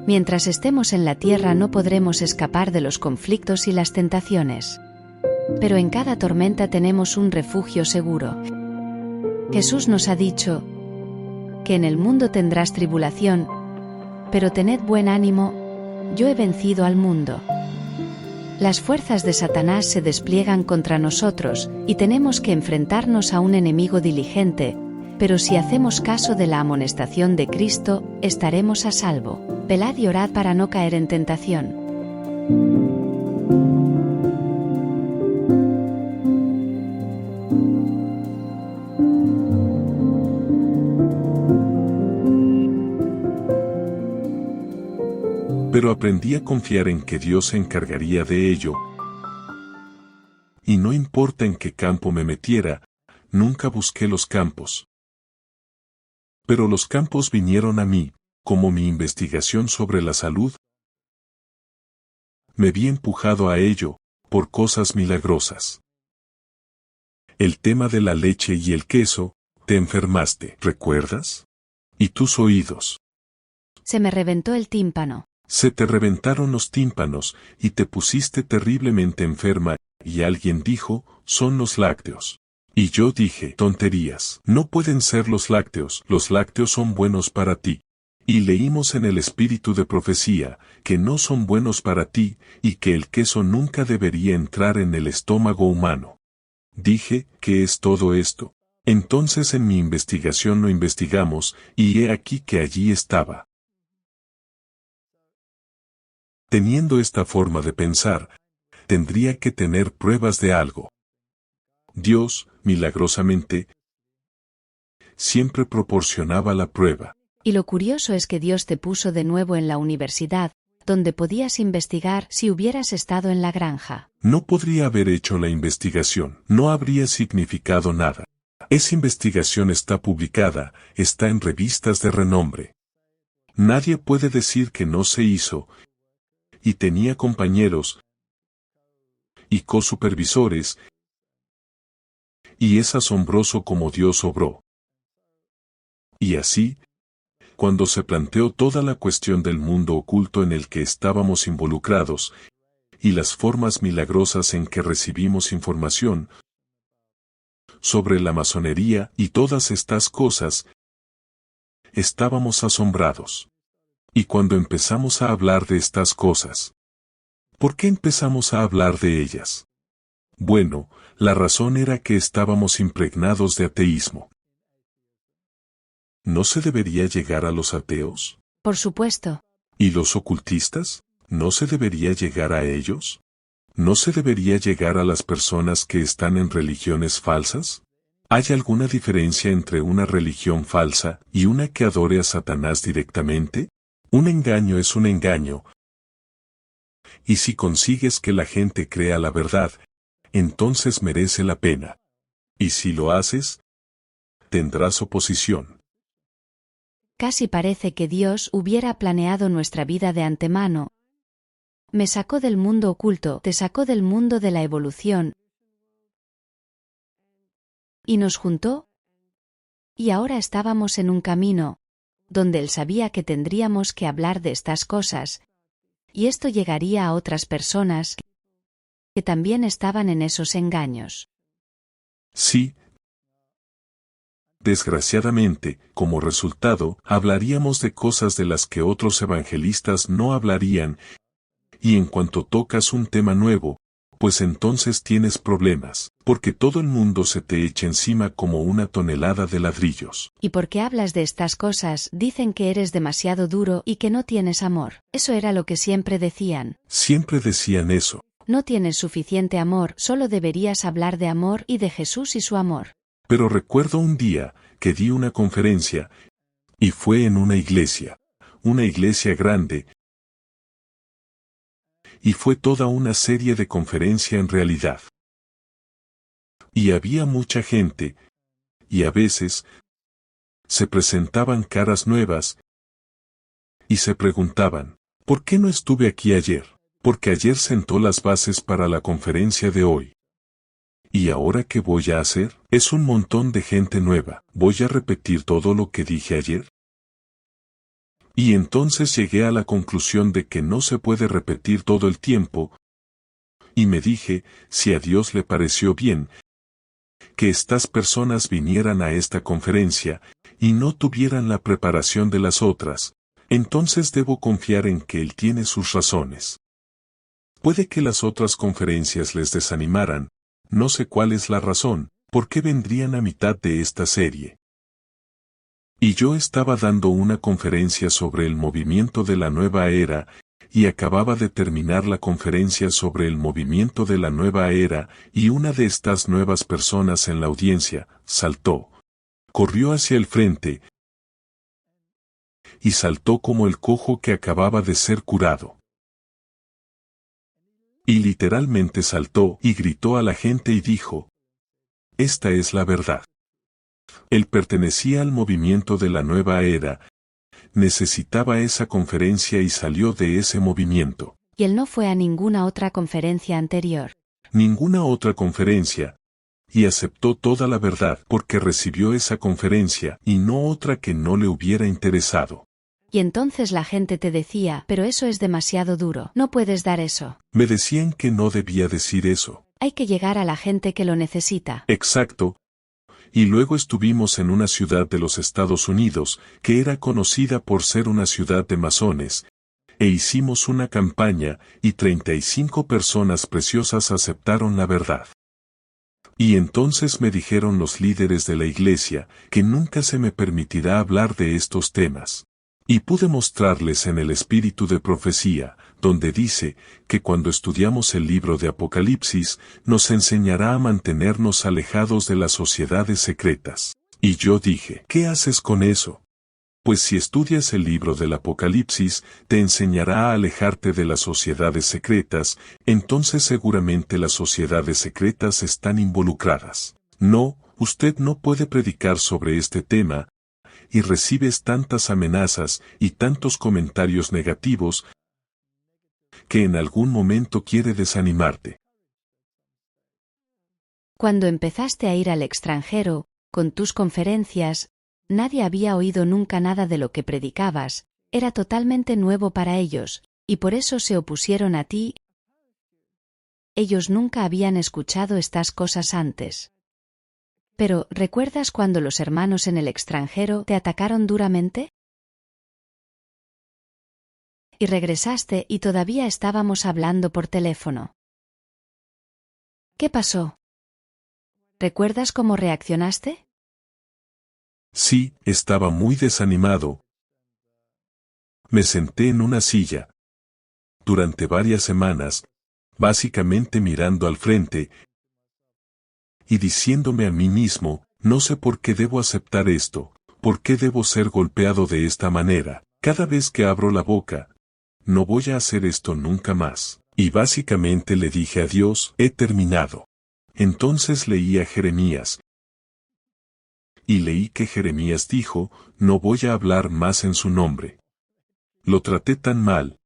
Mientras estemos en la tierra no podremos escapar de los conflictos y las tentaciones. Pero en cada tormenta tenemos un refugio seguro. Jesús nos ha dicho que en el mundo tendrás tribulación, pero tened buen ánimo, yo he vencido al mundo. Las fuerzas de Satanás se despliegan contra nosotros, y tenemos que enfrentarnos a un enemigo diligente, pero si hacemos caso de la amonestación de Cristo, estaremos a salvo. Velad y orad para no caer en tentación. Pero aprendí a confiar en que Dios se encargaría de ello. Y no importa en qué campo me metiera, nunca busqué los campos. Pero los campos vinieron a mí, como mi investigación sobre la salud. Me vi empujado a ello, por cosas milagrosas. El tema de la leche y el queso, te enfermaste, ¿recuerdas? Y tus oídos. Se me reventó el tímpano. Se te reventaron los tímpanos, y te pusiste terriblemente enferma, y alguien dijo, son los lácteos. Y yo dije, tonterías, no pueden ser los lácteos son buenos para ti. Y leímos en el espíritu de profecía, que no son buenos para ti, y que el queso nunca debería entrar en el estómago humano. Dije, ¿qué es todo esto? Entonces en mi investigación lo investigamos, y he aquí que allí estaba. Teniendo esta forma de pensar, tendría que tener pruebas de algo. Dios, milagrosamente, siempre proporcionaba la prueba. Y lo curioso es que Dios te puso de nuevo en la universidad, donde podías investigar si hubieras estado en la granja. No podría haber hecho la investigación, no habría significado nada. Esa investigación está publicada, está en revistas de renombre. Nadie puede decir que no se hizo, y tenía compañeros y cosupervisores, y es asombroso cómo Dios obró. Y así, cuando se planteó toda la cuestión del mundo oculto en el que estábamos involucrados, y las formas milagrosas en que recibimos información sobre la masonería y todas estas cosas, estábamos asombrados. Y cuando empezamos a hablar de estas cosas, ¿por qué empezamos a hablar de ellas? Bueno, la razón era que estábamos impregnados de ateísmo. ¿No se debería llegar a los ateos? Por supuesto. ¿Y los ocultistas? ¿No se debería llegar a ellos? ¿No se debería llegar a las personas que están en religiones falsas? ¿Hay alguna diferencia entre una religión falsa y una que adore a Satanás directamente? Un engaño es un engaño. Y si consigues que la gente crea la verdad, entonces merece la pena. Y si lo haces, tendrás oposición. Casi parece que Dios hubiera planeado nuestra vida de antemano. Me sacó del mundo oculto, te sacó del mundo de la evolución, y nos juntó. Y ahora estábamos en un camino, donde él sabía que tendríamos que hablar de estas cosas, y esto llegaría a otras personas que también estaban en esos engaños. Sí. Desgraciadamente, como resultado, hablaríamos de cosas de las que otros evangelistas no hablarían, y en cuanto tocas un tema nuevo, pues entonces tienes problemas, porque todo el mundo se te echa encima como una tonelada de ladrillos. Y porque hablas de estas cosas, dicen que eres demasiado duro y que no tienes amor. Eso era lo que siempre decían. Siempre decían eso. No tienes suficiente amor, solo deberías hablar de amor y de Jesús y su amor. Pero recuerdo un día que di una conferencia, y fue en una iglesia grande, y fue toda una serie de conferencia en realidad. Y había mucha gente, y a veces se presentaban caras nuevas, y se preguntaban, ¿por qué no estuve aquí ayer? Porque ayer sentó las bases para la conferencia de hoy. ¿Y ahora qué voy a hacer? Es un montón de gente nueva. ¿Voy a repetir todo lo que dije ayer? Y entonces llegué a la conclusión de que no se puede repetir todo el tiempo, y me dije, si a Dios le pareció bien que estas personas vinieran a esta conferencia, y no tuvieran la preparación de las otras, entonces debo confiar en que Él tiene sus razones. Puede que las otras conferencias les desanimaran, no sé cuál es la razón, por qué vendrían a mitad de esta serie. Y yo estaba dando una conferencia sobre el movimiento de la nueva era, y acababa de terminar la conferencia sobre el movimiento de la nueva era, y una de estas nuevas personas en la audiencia saltó, corrió hacia el frente, y saltó como el cojo que acababa de ser curado. Y literalmente saltó y gritó a la gente y dijo, esta es la verdad. Él pertenecía al movimiento de la nueva era, necesitaba esa conferencia y salió de ese movimiento. Y él no fue a ninguna otra conferencia anterior. Ninguna otra conferencia, y aceptó toda la verdad porque recibió esa conferencia y no otra que no le hubiera interesado. Y entonces la gente te decía, pero eso es demasiado duro, no puedes dar eso. Me decían que no debía decir eso. Hay que llegar a la gente que lo necesita. Exacto. Y luego estuvimos en una ciudad de los Estados Unidos, que era conocida por ser una ciudad de masones, e hicimos una campaña, y 35 personas preciosas aceptaron la verdad. Y entonces me dijeron los líderes de la iglesia, que nunca se me permitirá hablar de estos temas. Y pude mostrarles en el espíritu de profecía, donde dice, que cuando estudiamos el libro de Apocalipsis, nos enseñará a mantenernos alejados de las sociedades secretas. Y yo dije, ¿qué haces con eso? Pues si estudias el libro del Apocalipsis, te enseñará a alejarte de las sociedades secretas, entonces seguramente las sociedades secretas están involucradas. No, usted no puede predicar sobre este tema, y recibes tantas amenazas y tantos comentarios negativos que en algún momento quiere desanimarte. Cuando empezaste a ir al extranjero, con tus conferencias, nadie había oído nunca nada de lo que predicabas, era totalmente nuevo para ellos, y por eso se opusieron a ti. Ellos nunca habían escuchado estas cosas antes. Pero, ¿recuerdas cuando los hermanos en el extranjero te atacaron duramente? Y regresaste y todavía estábamos hablando por teléfono. ¿Qué pasó? ¿Recuerdas cómo reaccionaste? Sí, estaba muy desanimado. Me senté en una silla. Durante varias semanas, básicamente mirando al frente, y diciéndome a mí mismo, no sé por qué debo aceptar esto, por qué debo ser golpeado de esta manera, cada vez que abro la boca, no voy a hacer esto nunca más. Y básicamente le dije a Dios, he terminado. Entonces leí a Jeremías. Y leí que Jeremías dijo, no voy a hablar más en su nombre. Lo traté tan mal.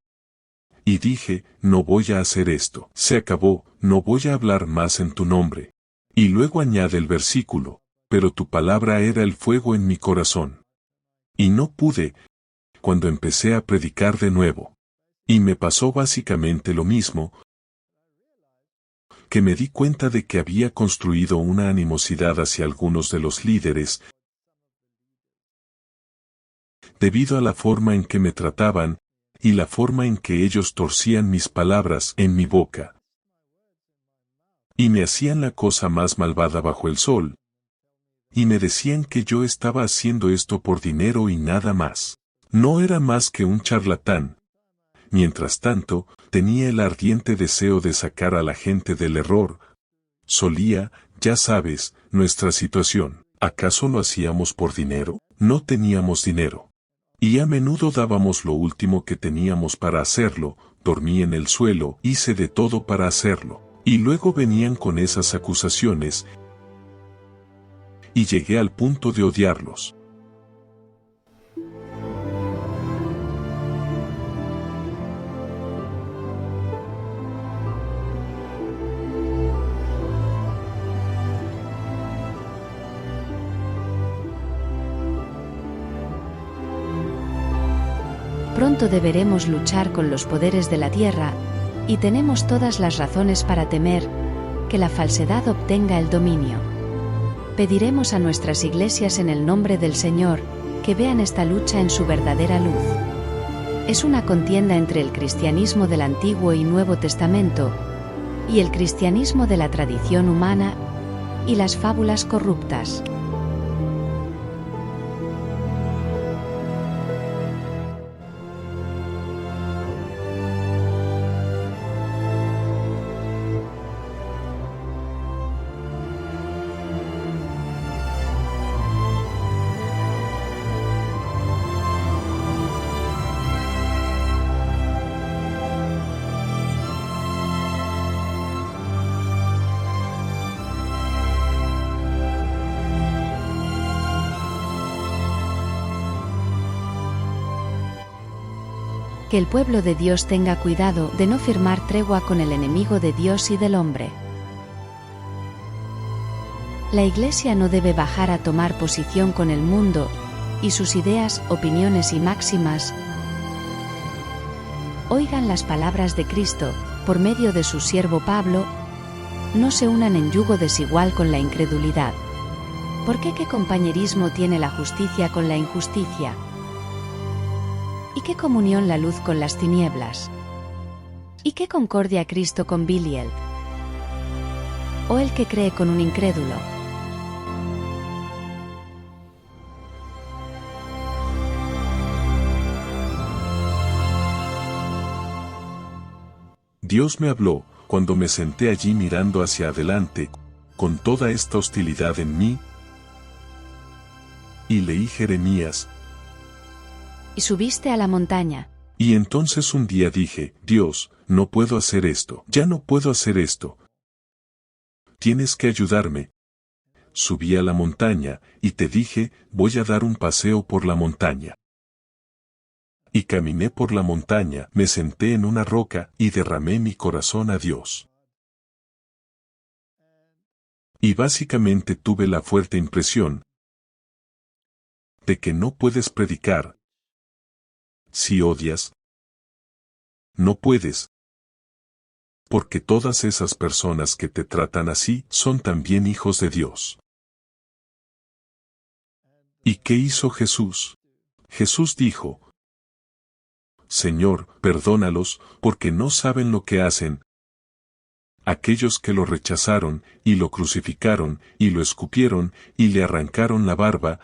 Y dije, no voy a hacer esto. Se acabó, no voy a hablar más en tu nombre. Y luego añade el versículo, pero tu palabra era el fuego en mi corazón. Y no pude, cuando empecé a predicar de nuevo. Y me pasó básicamente lo mismo, que me di cuenta de que había construido una animosidad hacia algunos de los líderes, debido a la forma en que me trataban, y la forma en que ellos torcían mis palabras en mi boca. Y me hacían la cosa más malvada bajo el sol. Y me decían que yo estaba haciendo esto por dinero y nada más. No era más que un charlatán. Mientras tanto, tenía el ardiente deseo de sacar a la gente del error. Solía, ya sabes, nuestra situación. ¿Acaso lo hacíamos por dinero? No teníamos dinero. Y a menudo dábamos lo último que teníamos para hacerlo, dormí en el suelo, hice de todo para hacerlo. Y luego venían con esas acusaciones, y llegué al punto de odiarlos. Pronto deberemos luchar con los poderes de la tierra, y tenemos todas las razones para temer que la falsedad obtenga el dominio. Pediremos a nuestras iglesias en el nombre del Señor que vean esta lucha en su verdadera luz. Es una contienda entre el cristianismo del Antiguo y Nuevo Testamento y el cristianismo de la tradición humana y las fábulas corruptas. Que el pueblo de Dios tenga cuidado de no firmar tregua con el enemigo de Dios y del hombre. La Iglesia no debe bajar a tomar posición con el mundo y sus ideas, opiniones y máximas. Oigan las palabras de Cristo, por medio de su siervo Pablo, no se unan en yugo desigual con la incredulidad. ¿Por qué compañerismo tiene la justicia con la injusticia? ¿Y qué comunión la luz con las tinieblas? ¿Y qué concordia Cristo con Biliel? ¿O el que cree con un incrédulo? Dios me habló, cuando me senté allí mirando hacia adelante, con toda esta hostilidad en mí, y leí Jeremías. Y subiste a la montaña. Y entonces un día dije, Dios, no puedo hacer esto, ya no puedo hacer esto. Tienes que ayudarme. Subí a la montaña, y te dije, voy a dar un paseo por la montaña. Y caminé por la montaña, me senté en una roca, y derramé mi corazón a Dios. Y básicamente tuve la fuerte impresión de que no puedes predicar si odias. No puedes. Porque todas esas personas que te tratan así son también hijos de Dios. ¿Y qué hizo Jesús? Jesús dijo, Señor, perdónalos, porque no saben lo que hacen. Aquellos que lo rechazaron, y lo crucificaron, y lo escupieron, y le arrancaron la barba,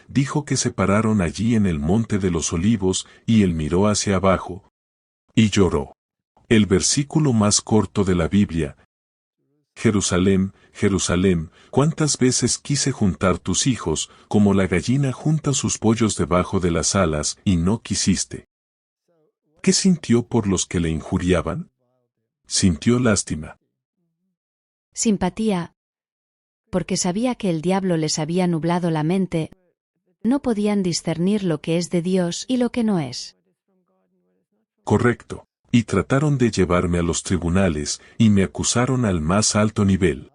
dijo que se pararon allí en el monte de los olivos, y él miró hacia abajo, y lloró. El versículo más corto de la Biblia. Jerusalén, Jerusalén, ¿cuántas veces quise juntar tus hijos, como la gallina junta sus pollos debajo de las alas, y no quisiste? ¿Qué sintió por los que le injuriaban? Sintió lástima. Simpatía. Porque sabía que el diablo les había nublado la mente. No podían discernir lo que es de Dios y lo que no es. Correcto. Y trataron de llevarme a los tribunales, y me acusaron al más alto nivel.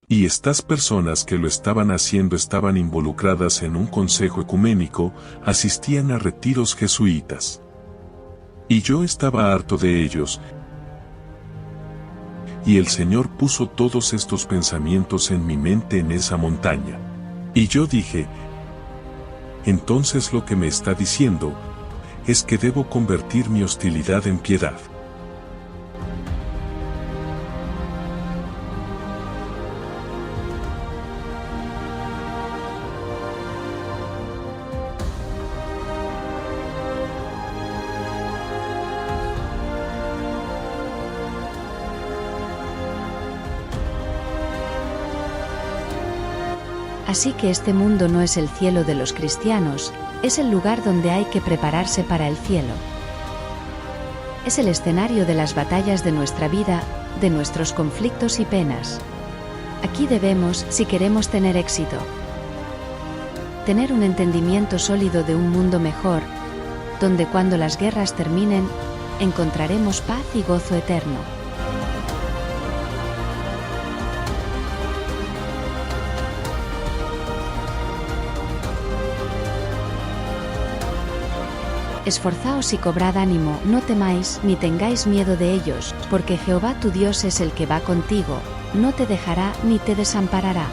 Y estas personas que lo estaban haciendo estaban involucradas en un consejo ecuménico, asistían a retiros jesuitas. Y yo estaba harto de ellos. Y el Señor puso todos estos pensamientos en mi mente en esa montaña. Y yo dije, entonces lo que me está diciendo es que debo convertir mi hostilidad en piedad. Así que este mundo no es el cielo de los cristianos, es el lugar donde hay que prepararse para el cielo. Es el escenario de las batallas de nuestra vida, de nuestros conflictos y penas. Aquí debemos, si queremos tener éxito, tener un entendimiento sólido de un mundo mejor, donde cuando las guerras terminen, encontraremos paz y gozo eterno. Esforzaos y cobrad ánimo, no temáis ni tengáis miedo de ellos, porque Jehová tu Dios es el que va contigo, no te dejará ni te desamparará.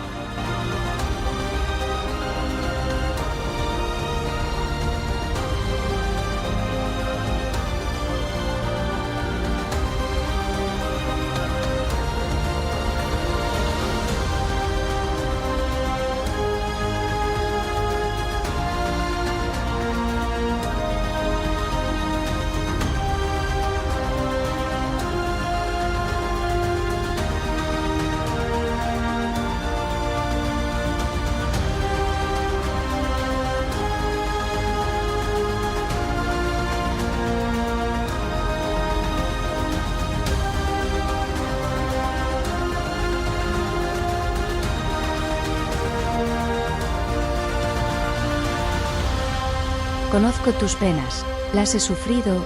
Conozco tus penas, las he sufrido,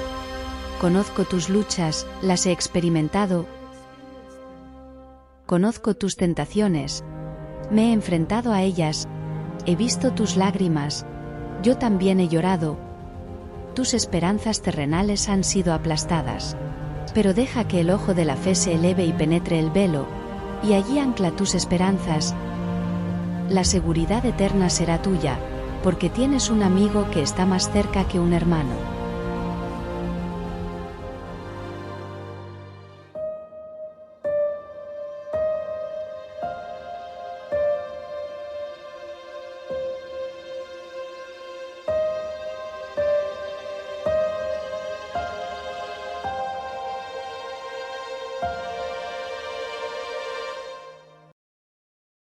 conozco tus luchas, las he experimentado, conozco tus tentaciones, me he enfrentado a ellas, he visto tus lágrimas, yo también he llorado, tus esperanzas terrenales han sido aplastadas. Pero deja que el ojo de la fe se eleve y penetre el velo, y allí ancla tus esperanzas. La seguridad eterna será tuya, porque tienes un amigo que está más cerca que un hermano.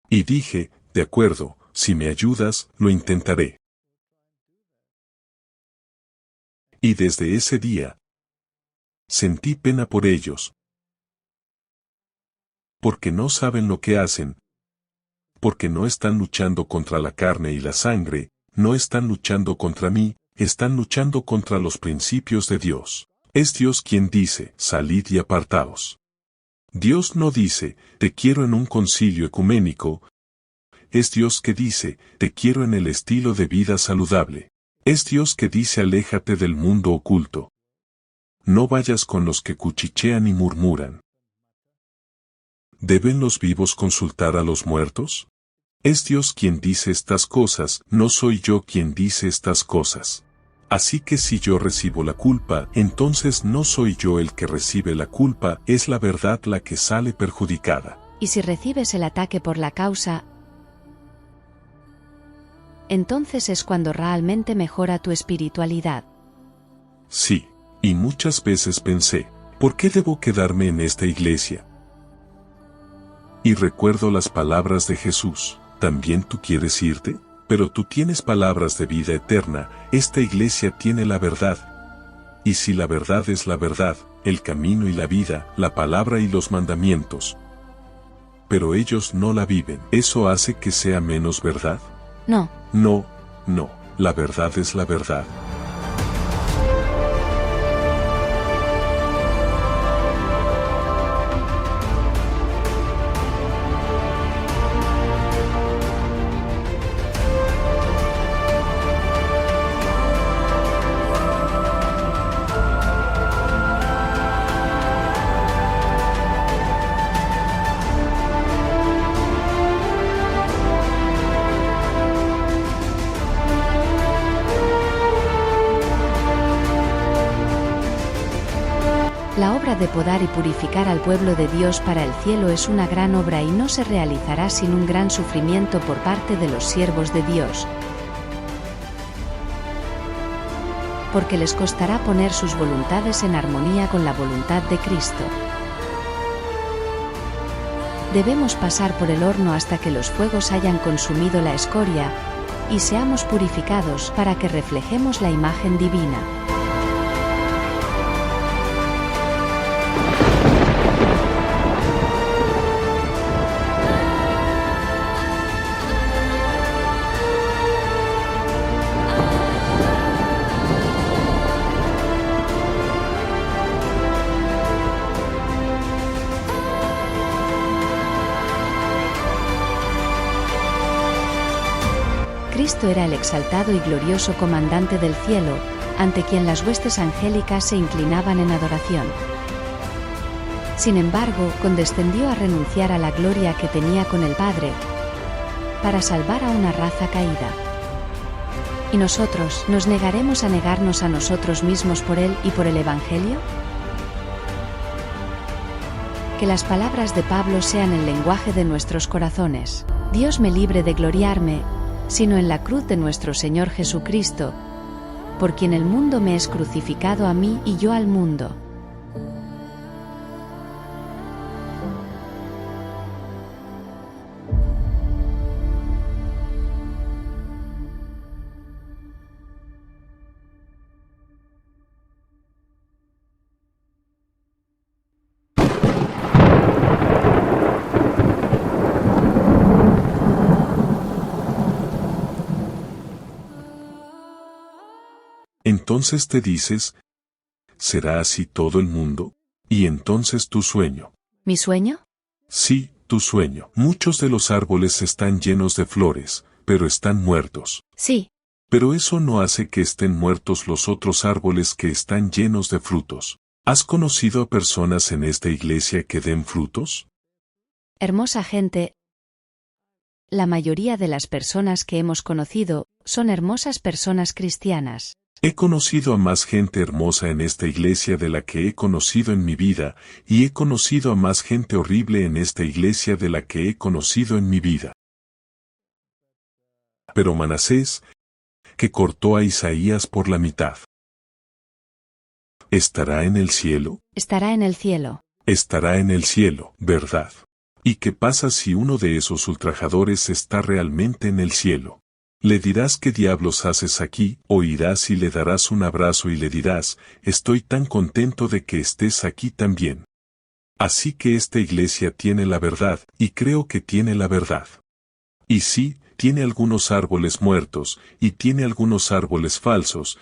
Y dije, de acuerdo, si me ayudas, lo intentaré. Y desde ese día, sentí pena por ellos. Porque no saben lo que hacen. Porque no están luchando contra la carne y la sangre, no están luchando contra mí, están luchando contra los principios de Dios. Es Dios quien dice, salid y apartaos. Dios no dice, te quiero en un concilio ecuménico. Es Dios que dice, te quiero en el estilo de vida saludable. Es Dios que dice, aléjate del mundo oculto. No vayas con los que cuchichean y murmuran. ¿Deben los vivos consultar a los muertos? Es Dios quien dice estas cosas, no soy yo quien dice estas cosas. Así que si yo recibo la culpa, entonces no soy yo el que recibe la culpa, es la verdad la que sale perjudicada. Y si recibes el ataque por la causa, entonces es cuando realmente mejora tu espiritualidad. Sí, y muchas veces pensé, ¿por qué debo quedarme en esta iglesia? Y recuerdo las palabras de Jesús, ¿también tú quieres irte? Pero tú tienes palabras de vida eterna, esta iglesia tiene la verdad. Y si la verdad es la verdad, el camino y la vida, la palabra y los mandamientos. Pero ellos no la viven, ¿eso hace que sea menos verdad? No. No, no, la verdad es la verdad. La obra de podar y purificar al pueblo de Dios para el cielo es una gran obra y no se realizará sin un gran sufrimiento por parte de los siervos de Dios, porque les costará poner sus voluntades en armonía con la voluntad de Cristo. Debemos pasar por el horno hasta que los fuegos hayan consumido la escoria, y seamos purificados para que reflejemos la imagen divina. Cristo era el exaltado y glorioso comandante del cielo, ante quien las huestes angélicas se inclinaban en adoración. Sin embargo, condescendió a renunciar a la gloria que tenía con el Padre, para salvar a una raza caída. ¿Y nosotros nos negaremos a negarnos a nosotros mismos por Él y por el Evangelio? Que las palabras de Pablo sean el lenguaje de nuestros corazones. Dios me libre de gloriarme, sino en la cruz de nuestro Señor Jesucristo, por quien el mundo me es crucificado a mí y yo al mundo. Entonces te dices, ¿será así todo el mundo? Y entonces tu sueño. ¿Mi sueño? Sí, tu sueño. Muchos de los árboles están llenos de flores, pero están muertos. Sí. Pero eso no hace que estén muertos los otros árboles que están llenos de frutos. ¿Has conocido a personas en esta iglesia que den frutos? Hermosa gente. La mayoría de las personas que hemos conocido son hermosas personas cristianas. He conocido a más gente hermosa en esta iglesia de la que he conocido en mi vida, y he conocido a más gente horrible en esta iglesia de la que he conocido en mi vida. Pero Manasés, que cortó a Isaías por la mitad, ¿estará en el cielo? Estará en el cielo. Estará en el cielo, ¿verdad? ¿Y qué pasa si uno de esos ultrajadores está realmente en el cielo? Le dirás qué diablos haces aquí, o irás y le darás un abrazo y le dirás, estoy tan contento de que estés aquí también. Así que esta iglesia tiene la verdad, y creo que tiene la verdad. Y sí, tiene algunos árboles muertos, y tiene algunos árboles falsos,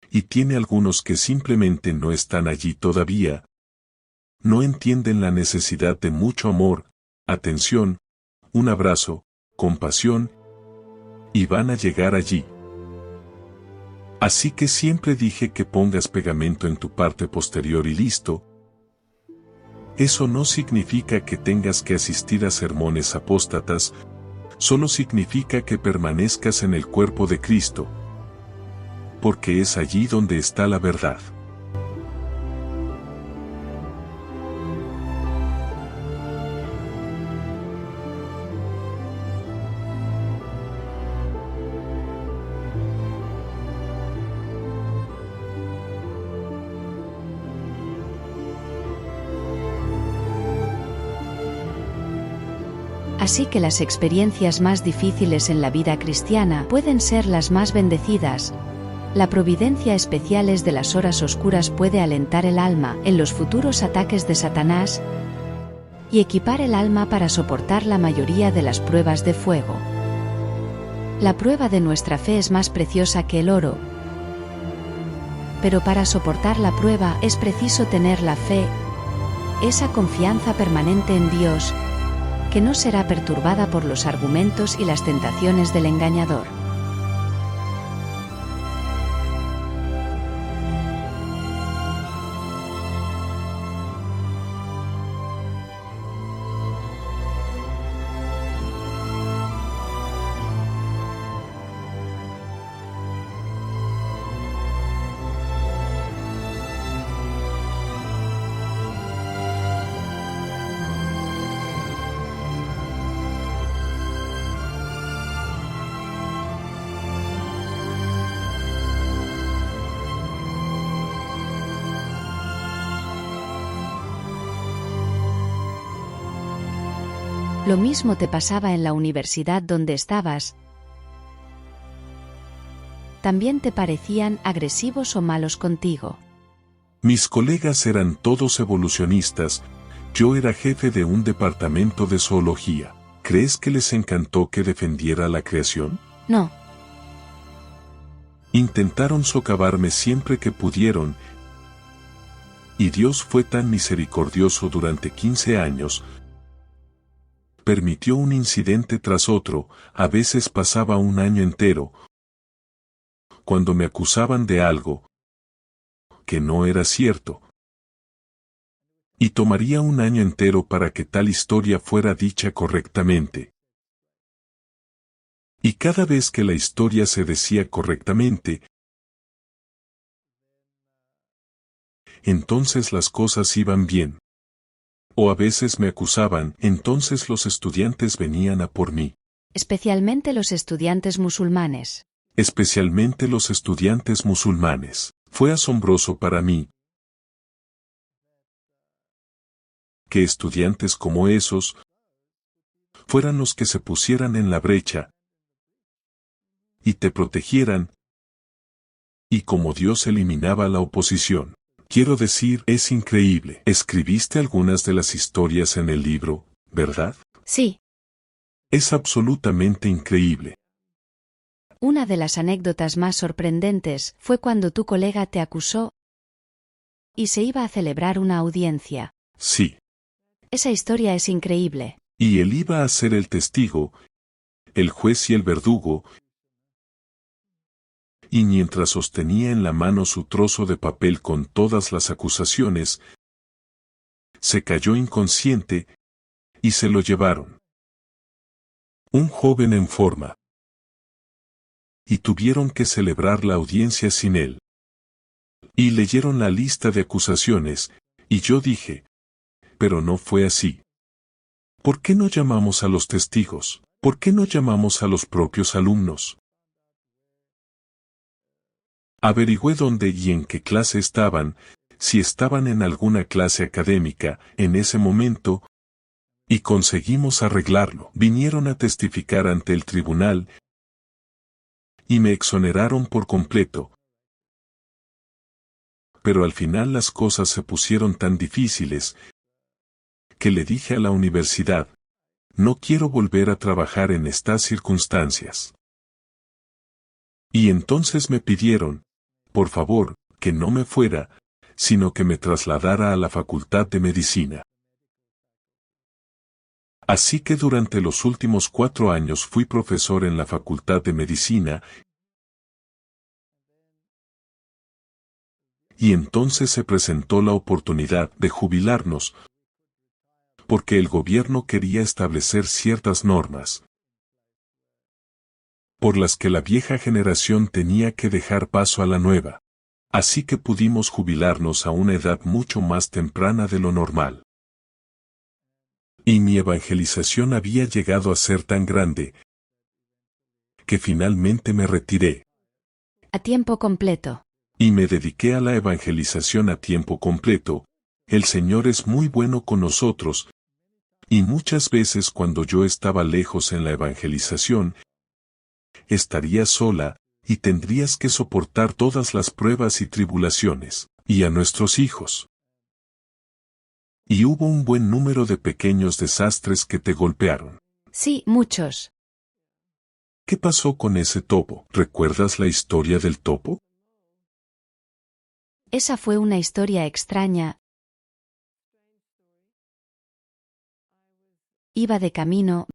y tiene algunos que simplemente no están allí todavía. No entienden la necesidad de mucho amor, atención, un abrazo, compasión, y van a llegar allí. Así que siempre dije que pongas pegamento en tu parte posterior y listo. Eso no significa que tengas que asistir a sermones apóstatas, solo significa que permanezcas en el cuerpo de Cristo, porque es allí donde está la verdad. Así que las experiencias más difíciles en la vida cristiana pueden ser las más bendecidas. La providencia especiales de las horas oscuras puede alentar el alma en los futuros ataques de Satanás y equipar el alma para soportar la mayoría de las pruebas de fuego. La prueba de nuestra fe es más preciosa que el oro, pero para soportar la prueba es preciso tener la fe, esa confianza permanente en Dios, que no será perturbada por los argumentos y las tentaciones del engañador. Lo mismo te pasaba en la universidad donde estabas. También te parecían agresivos o malos contigo. Mis colegas eran todos evolucionistas, yo era jefe de un departamento de zoología. ¿Crees que les encantó que defendiera la creación? No. Intentaron socavarme siempre que pudieron, y Dios fue tan misericordioso durante 15 años. Permitió un incidente tras otro, a veces pasaba un año entero, cuando me acusaban de algo que no era cierto. Y tomaría un año entero para que tal historia fuera dicha correctamente. Y cada vez que la historia se decía correctamente, entonces las cosas iban bien. O a veces me acusaban, entonces los estudiantes venían a por mí. Especialmente los estudiantes musulmanes. Especialmente los estudiantes musulmanes. Fue asombroso para mí que estudiantes como esos fueran los que se pusieran en la brecha y te protegieran, y como Dios eliminaba la oposición. Quiero decir, es increíble. Escribiste algunas de las historias en el libro, ¿verdad? Sí. Es absolutamente increíble. Una de las anécdotas más sorprendentes fue cuando tu colega te acusó y se iba a celebrar una audiencia. Sí. Esa historia es increíble. Y él iba a ser el testigo, el juez y el verdugo, y mientras sostenía en la mano su trozo de papel con todas las acusaciones, se cayó inconsciente, y se lo llevaron. Un joven en forma. Y tuvieron que celebrar la audiencia sin él. Y leyeron la lista de acusaciones, y yo dije, pero no fue así. ¿Por qué no llamamos a los testigos? ¿Por qué no llamamos a los propios alumnos? Averigüé dónde y en qué clase estaban, si estaban en alguna clase académica, en ese momento, y conseguimos arreglarlo. Vinieron a testificar ante el tribunal, y me exoneraron por completo. Pero al final las cosas se pusieron tan difíciles, que le dije a la universidad, no quiero volver a trabajar en estas circunstancias. Y entonces me pidieron, por favor, que no me fuera, sino que me trasladara a la Facultad de Medicina. Así que durante los últimos 4 años fui profesor en la Facultad de Medicina, y entonces se presentó la oportunidad de jubilarnos, porque el gobierno quería establecer ciertas normas, por las que la vieja generación tenía que dejar paso a la nueva. Así que pudimos jubilarnos a una edad mucho más temprana de lo normal. Y mi evangelización había llegado a ser tan grande, que finalmente me retiré. A tiempo completo. Y me dediqué a la evangelización a tiempo completo. El Señor es muy bueno con nosotros, y muchas veces cuando yo estaba lejos en la evangelización, estaría sola, y tendrías que soportar todas las pruebas y tribulaciones, y a nuestros hijos. Y hubo un buen número de pequeños desastres que te golpearon. Sí, muchos. ¿Qué pasó con ese topo? ¿Recuerdas la historia del topo? Esa fue una historia extraña. Iba de camino.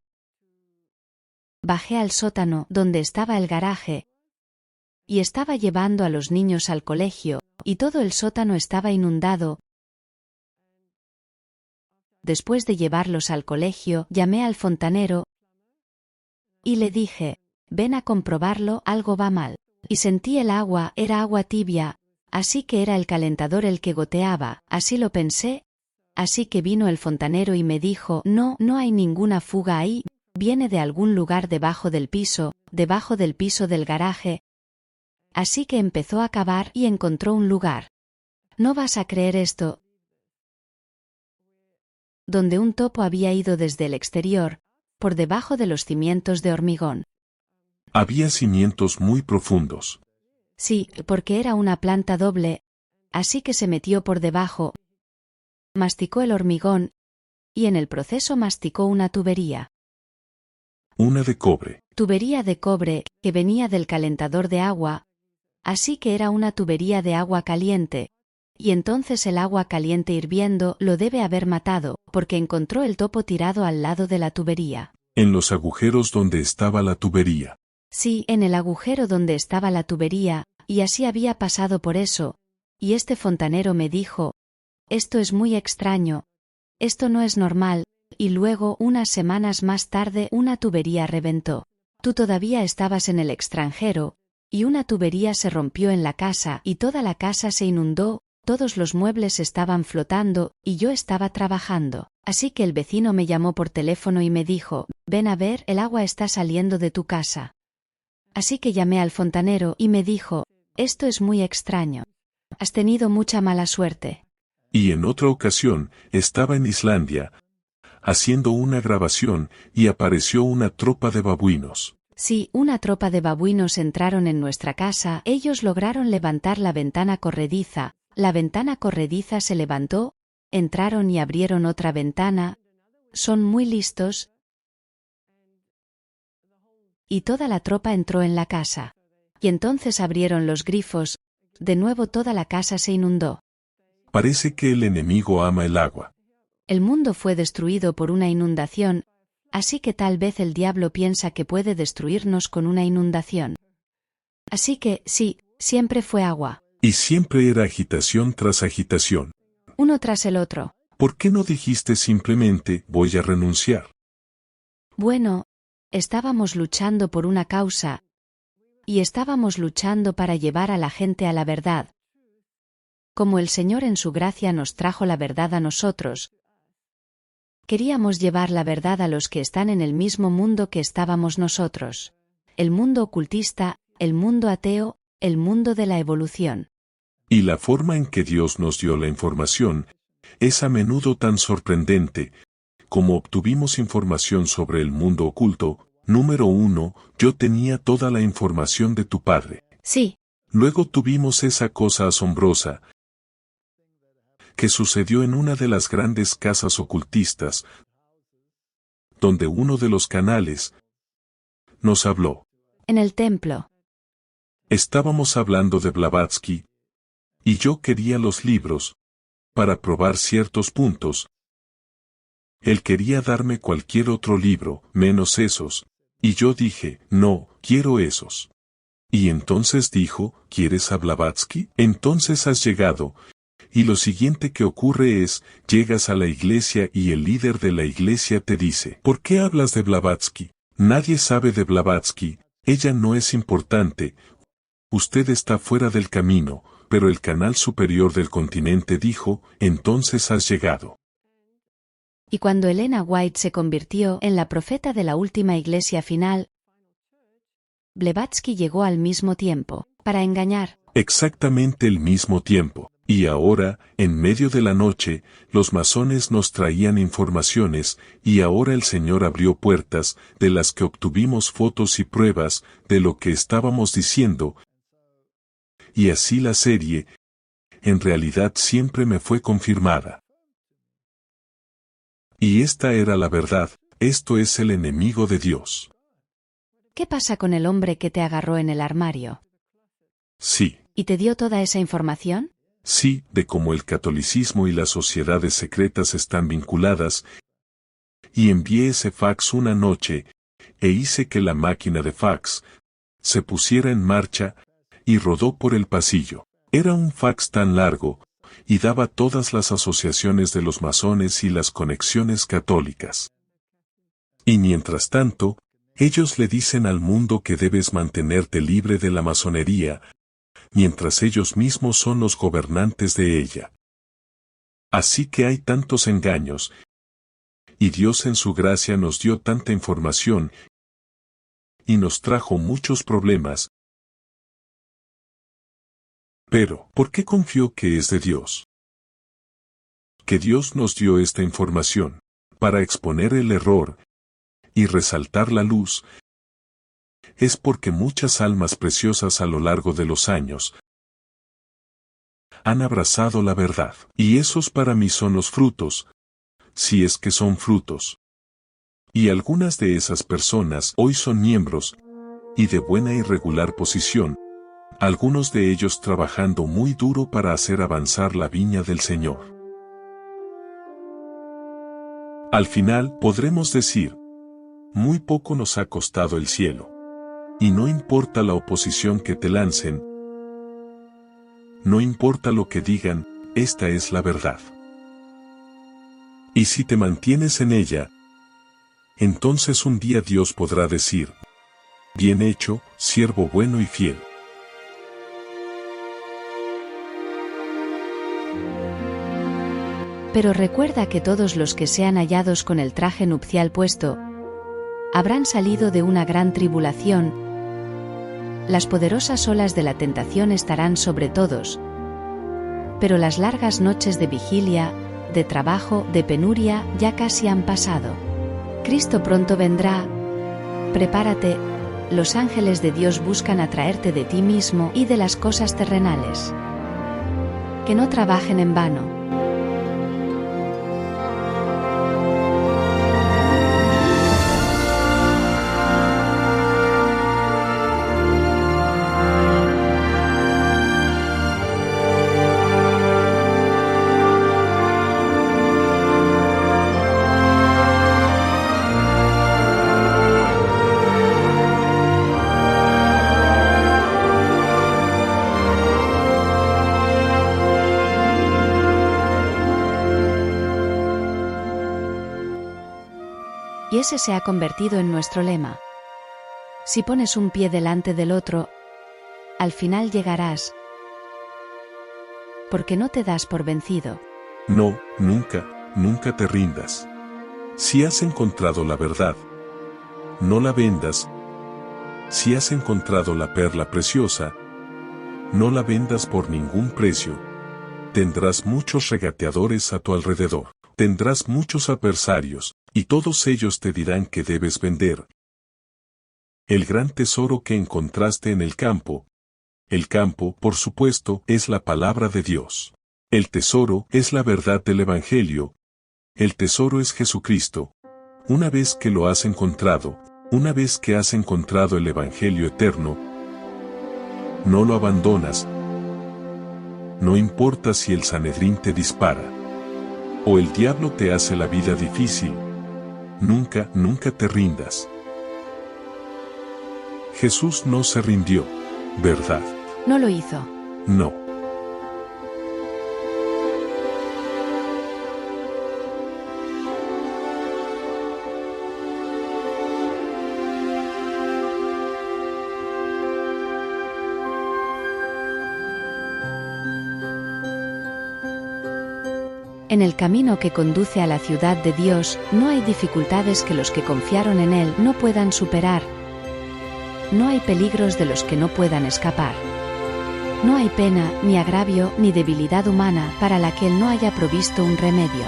Bajé al sótano donde estaba el garaje. Y estaba llevando a los niños al colegio, y todo el sótano estaba inundado. Después de llevarlos al colegio, llamé al fontanero y le dije, ven a comprobarlo, algo va mal. Y sentí el agua, era agua tibia, así que era el calentador el que goteaba, así lo pensé. Así que vino el fontanero y me dijo, no hay ninguna fuga ahí, viene de algún lugar debajo del piso del garaje. Así que empezó a cavar y encontró un lugar. No vas a creer esto. Donde un topo había ido desde el exterior, por debajo de los cimientos de hormigón. Había cimientos muy profundos. Sí, porque era una planta doble, así que se metió por debajo, masticó el hormigón, y en el proceso masticó una tubería. Una de cobre. Tubería de cobre, que venía del calentador de agua, así que era una tubería de agua caliente, y entonces el agua caliente hirviendo lo debe haber matado, porque encontró el topo tirado al lado de la tubería. En los agujeros donde estaba la tubería. Sí, en el agujero donde estaba la tubería, y así había pasado por eso, y este fontanero me dijo, esto es muy extraño, esto no es normal, y luego unas semanas más tarde una tubería reventó. Tú todavía estabas en el extranjero, y una tubería se rompió en la casa y toda la casa se inundó, todos los muebles estaban flotando, y yo estaba trabajando. Así que el vecino me llamó por teléfono y me dijo, ven a ver, el agua está saliendo de tu casa. Así que llamé al fontanero y me dijo, esto es muy extraño. Has tenido mucha mala suerte. Y en otra ocasión, estaba en Islandia, haciendo una grabación, y apareció una tropa de babuinos. Sí, una tropa de babuinos entraron en nuestra casa, ellos lograron levantar la ventana corrediza se levantó, entraron y abrieron otra ventana, son muy listos, y toda la tropa entró en la casa. Y entonces abrieron los grifos, de nuevo toda la casa se inundó. Parece que el enemigo ama el agua. El mundo fue destruido por una inundación, así que tal vez el diablo piensa que puede destruirnos con una inundación. Así que, sí, siempre fue agua. Y siempre era agitación tras agitación. Uno tras el otro. ¿Por qué no dijiste simplemente, voy a renunciar? Bueno, estábamos luchando por una causa, y estábamos luchando para llevar a la gente a la verdad. Como el Señor en su gracia nos trajo la verdad a nosotros, queríamos llevar la verdad a los que están en el mismo mundo que estábamos nosotros. El mundo ocultista, el mundo ateo, el mundo de la evolución. Y la forma en que Dios nos dio la información es a menudo tan sorprendente, como obtuvimos información sobre el mundo oculto. Número 1, yo tenía toda la información de tu padre. Sí. Luego tuvimos esa cosa asombrosa que sucedió en una de las grandes casas ocultistas, donde uno de los canales nos habló. En el templo. Estábamos hablando de Blavatsky, y yo quería los libros, para probar ciertos puntos. Él quería darme cualquier otro libro, menos esos, y yo dije, no, quiero esos. Y entonces dijo, ¿quieres a Blavatsky? Entonces has llegado, y lo siguiente que ocurre es, llegas a la iglesia y el líder de la iglesia te dice, ¿por qué hablas de Blavatsky? Nadie sabe de Blavatsky, ella no es importante, usted está fuera del camino, pero el canal superior del continente dijo, entonces has llegado. Y cuando Elena White se convirtió en la profeta de la última iglesia final, Blavatsky llegó al mismo tiempo, para engañar. Exactamente el mismo tiempo. Y ahora, en medio de la noche, los masones nos traían informaciones, y ahora el Señor abrió puertas, de las que obtuvimos fotos y pruebas, de lo que estábamos diciendo. Y así la serie, en realidad siempre me fue confirmada. Y esta era la verdad, esto es el enemigo de Dios. ¿Qué pasa con el hombre que te agarró en el armario? Sí. ¿Y te dio toda esa información? Sí, de cómo el catolicismo y las sociedades secretas están vinculadas, y envié ese fax una noche, e hice que la máquina de fax se pusiera en marcha, y rodó por el pasillo. Era un fax tan largo, y daba todas las asociaciones de los masones y las conexiones católicas. Y mientras tanto, ellos le dicen al mundo que debes mantenerte libre de la masonería, mientras ellos mismos son los gobernantes de ella. Así que hay tantos engaños, y Dios en su gracia nos dio tanta información, y nos trajo muchos problemas. Pero, ¿por qué confío que es de Dios? Que Dios nos dio esta información, para exponer el error, y resaltar la luz, es porque muchas almas preciosas a lo largo de los años han abrazado la verdad. Y esos para mí son los frutos, si es que son frutos. Y algunas de esas personas hoy son miembros, y de buena y regular posición, algunos de ellos trabajando muy duro para hacer avanzar la viña del Señor. Al final podremos decir, muy poco nos ha costado el cielo. Y no importa la oposición que te lancen, no importa lo que digan, esta es la verdad. Y si te mantienes en ella, entonces un día Dios podrá decir, bien hecho, siervo bueno y fiel. Pero recuerda que todos los que sean hallados con el traje nupcial puesto, habrán salido de una gran tribulación. Las poderosas olas de la tentación estarán sobre todos, pero las largas noches de vigilia, de trabajo, de penuria, ya casi han pasado. Cristo pronto vendrá. Prepárate, los ángeles de Dios buscan atraerte de ti mismo y de las cosas terrenales. Que no trabajen en vano. Y ese se ha convertido en nuestro lema. Si pones un pie delante del otro, al final llegarás, porque no te das por vencido. No, nunca, nunca te rindas. Si has encontrado la verdad, no la vendas. Si has encontrado la perla preciosa, no la vendas por ningún precio. Tendrás muchos regateadores a tu alrededor. Tendrás muchos adversarios, y todos ellos te dirán que debes vender el gran tesoro que encontraste en el campo. El campo, por supuesto, es la palabra de Dios. El tesoro es la verdad del Evangelio. El tesoro es Jesucristo. Una vez que lo has encontrado, una vez que has encontrado el Evangelio eterno, no lo abandonas. No importa si el Sanedrín te dispara o el diablo te hace la vida difícil. Nunca, nunca te rindas. Jesús no se rindió, ¿verdad? No lo hizo. No. En el camino que conduce a la ciudad de Dios, no hay dificultades que los que confiaron en Él no puedan superar. No hay peligros de los que no puedan escapar. No hay pena, ni agravio, ni debilidad humana para la que Él no haya provisto un remedio.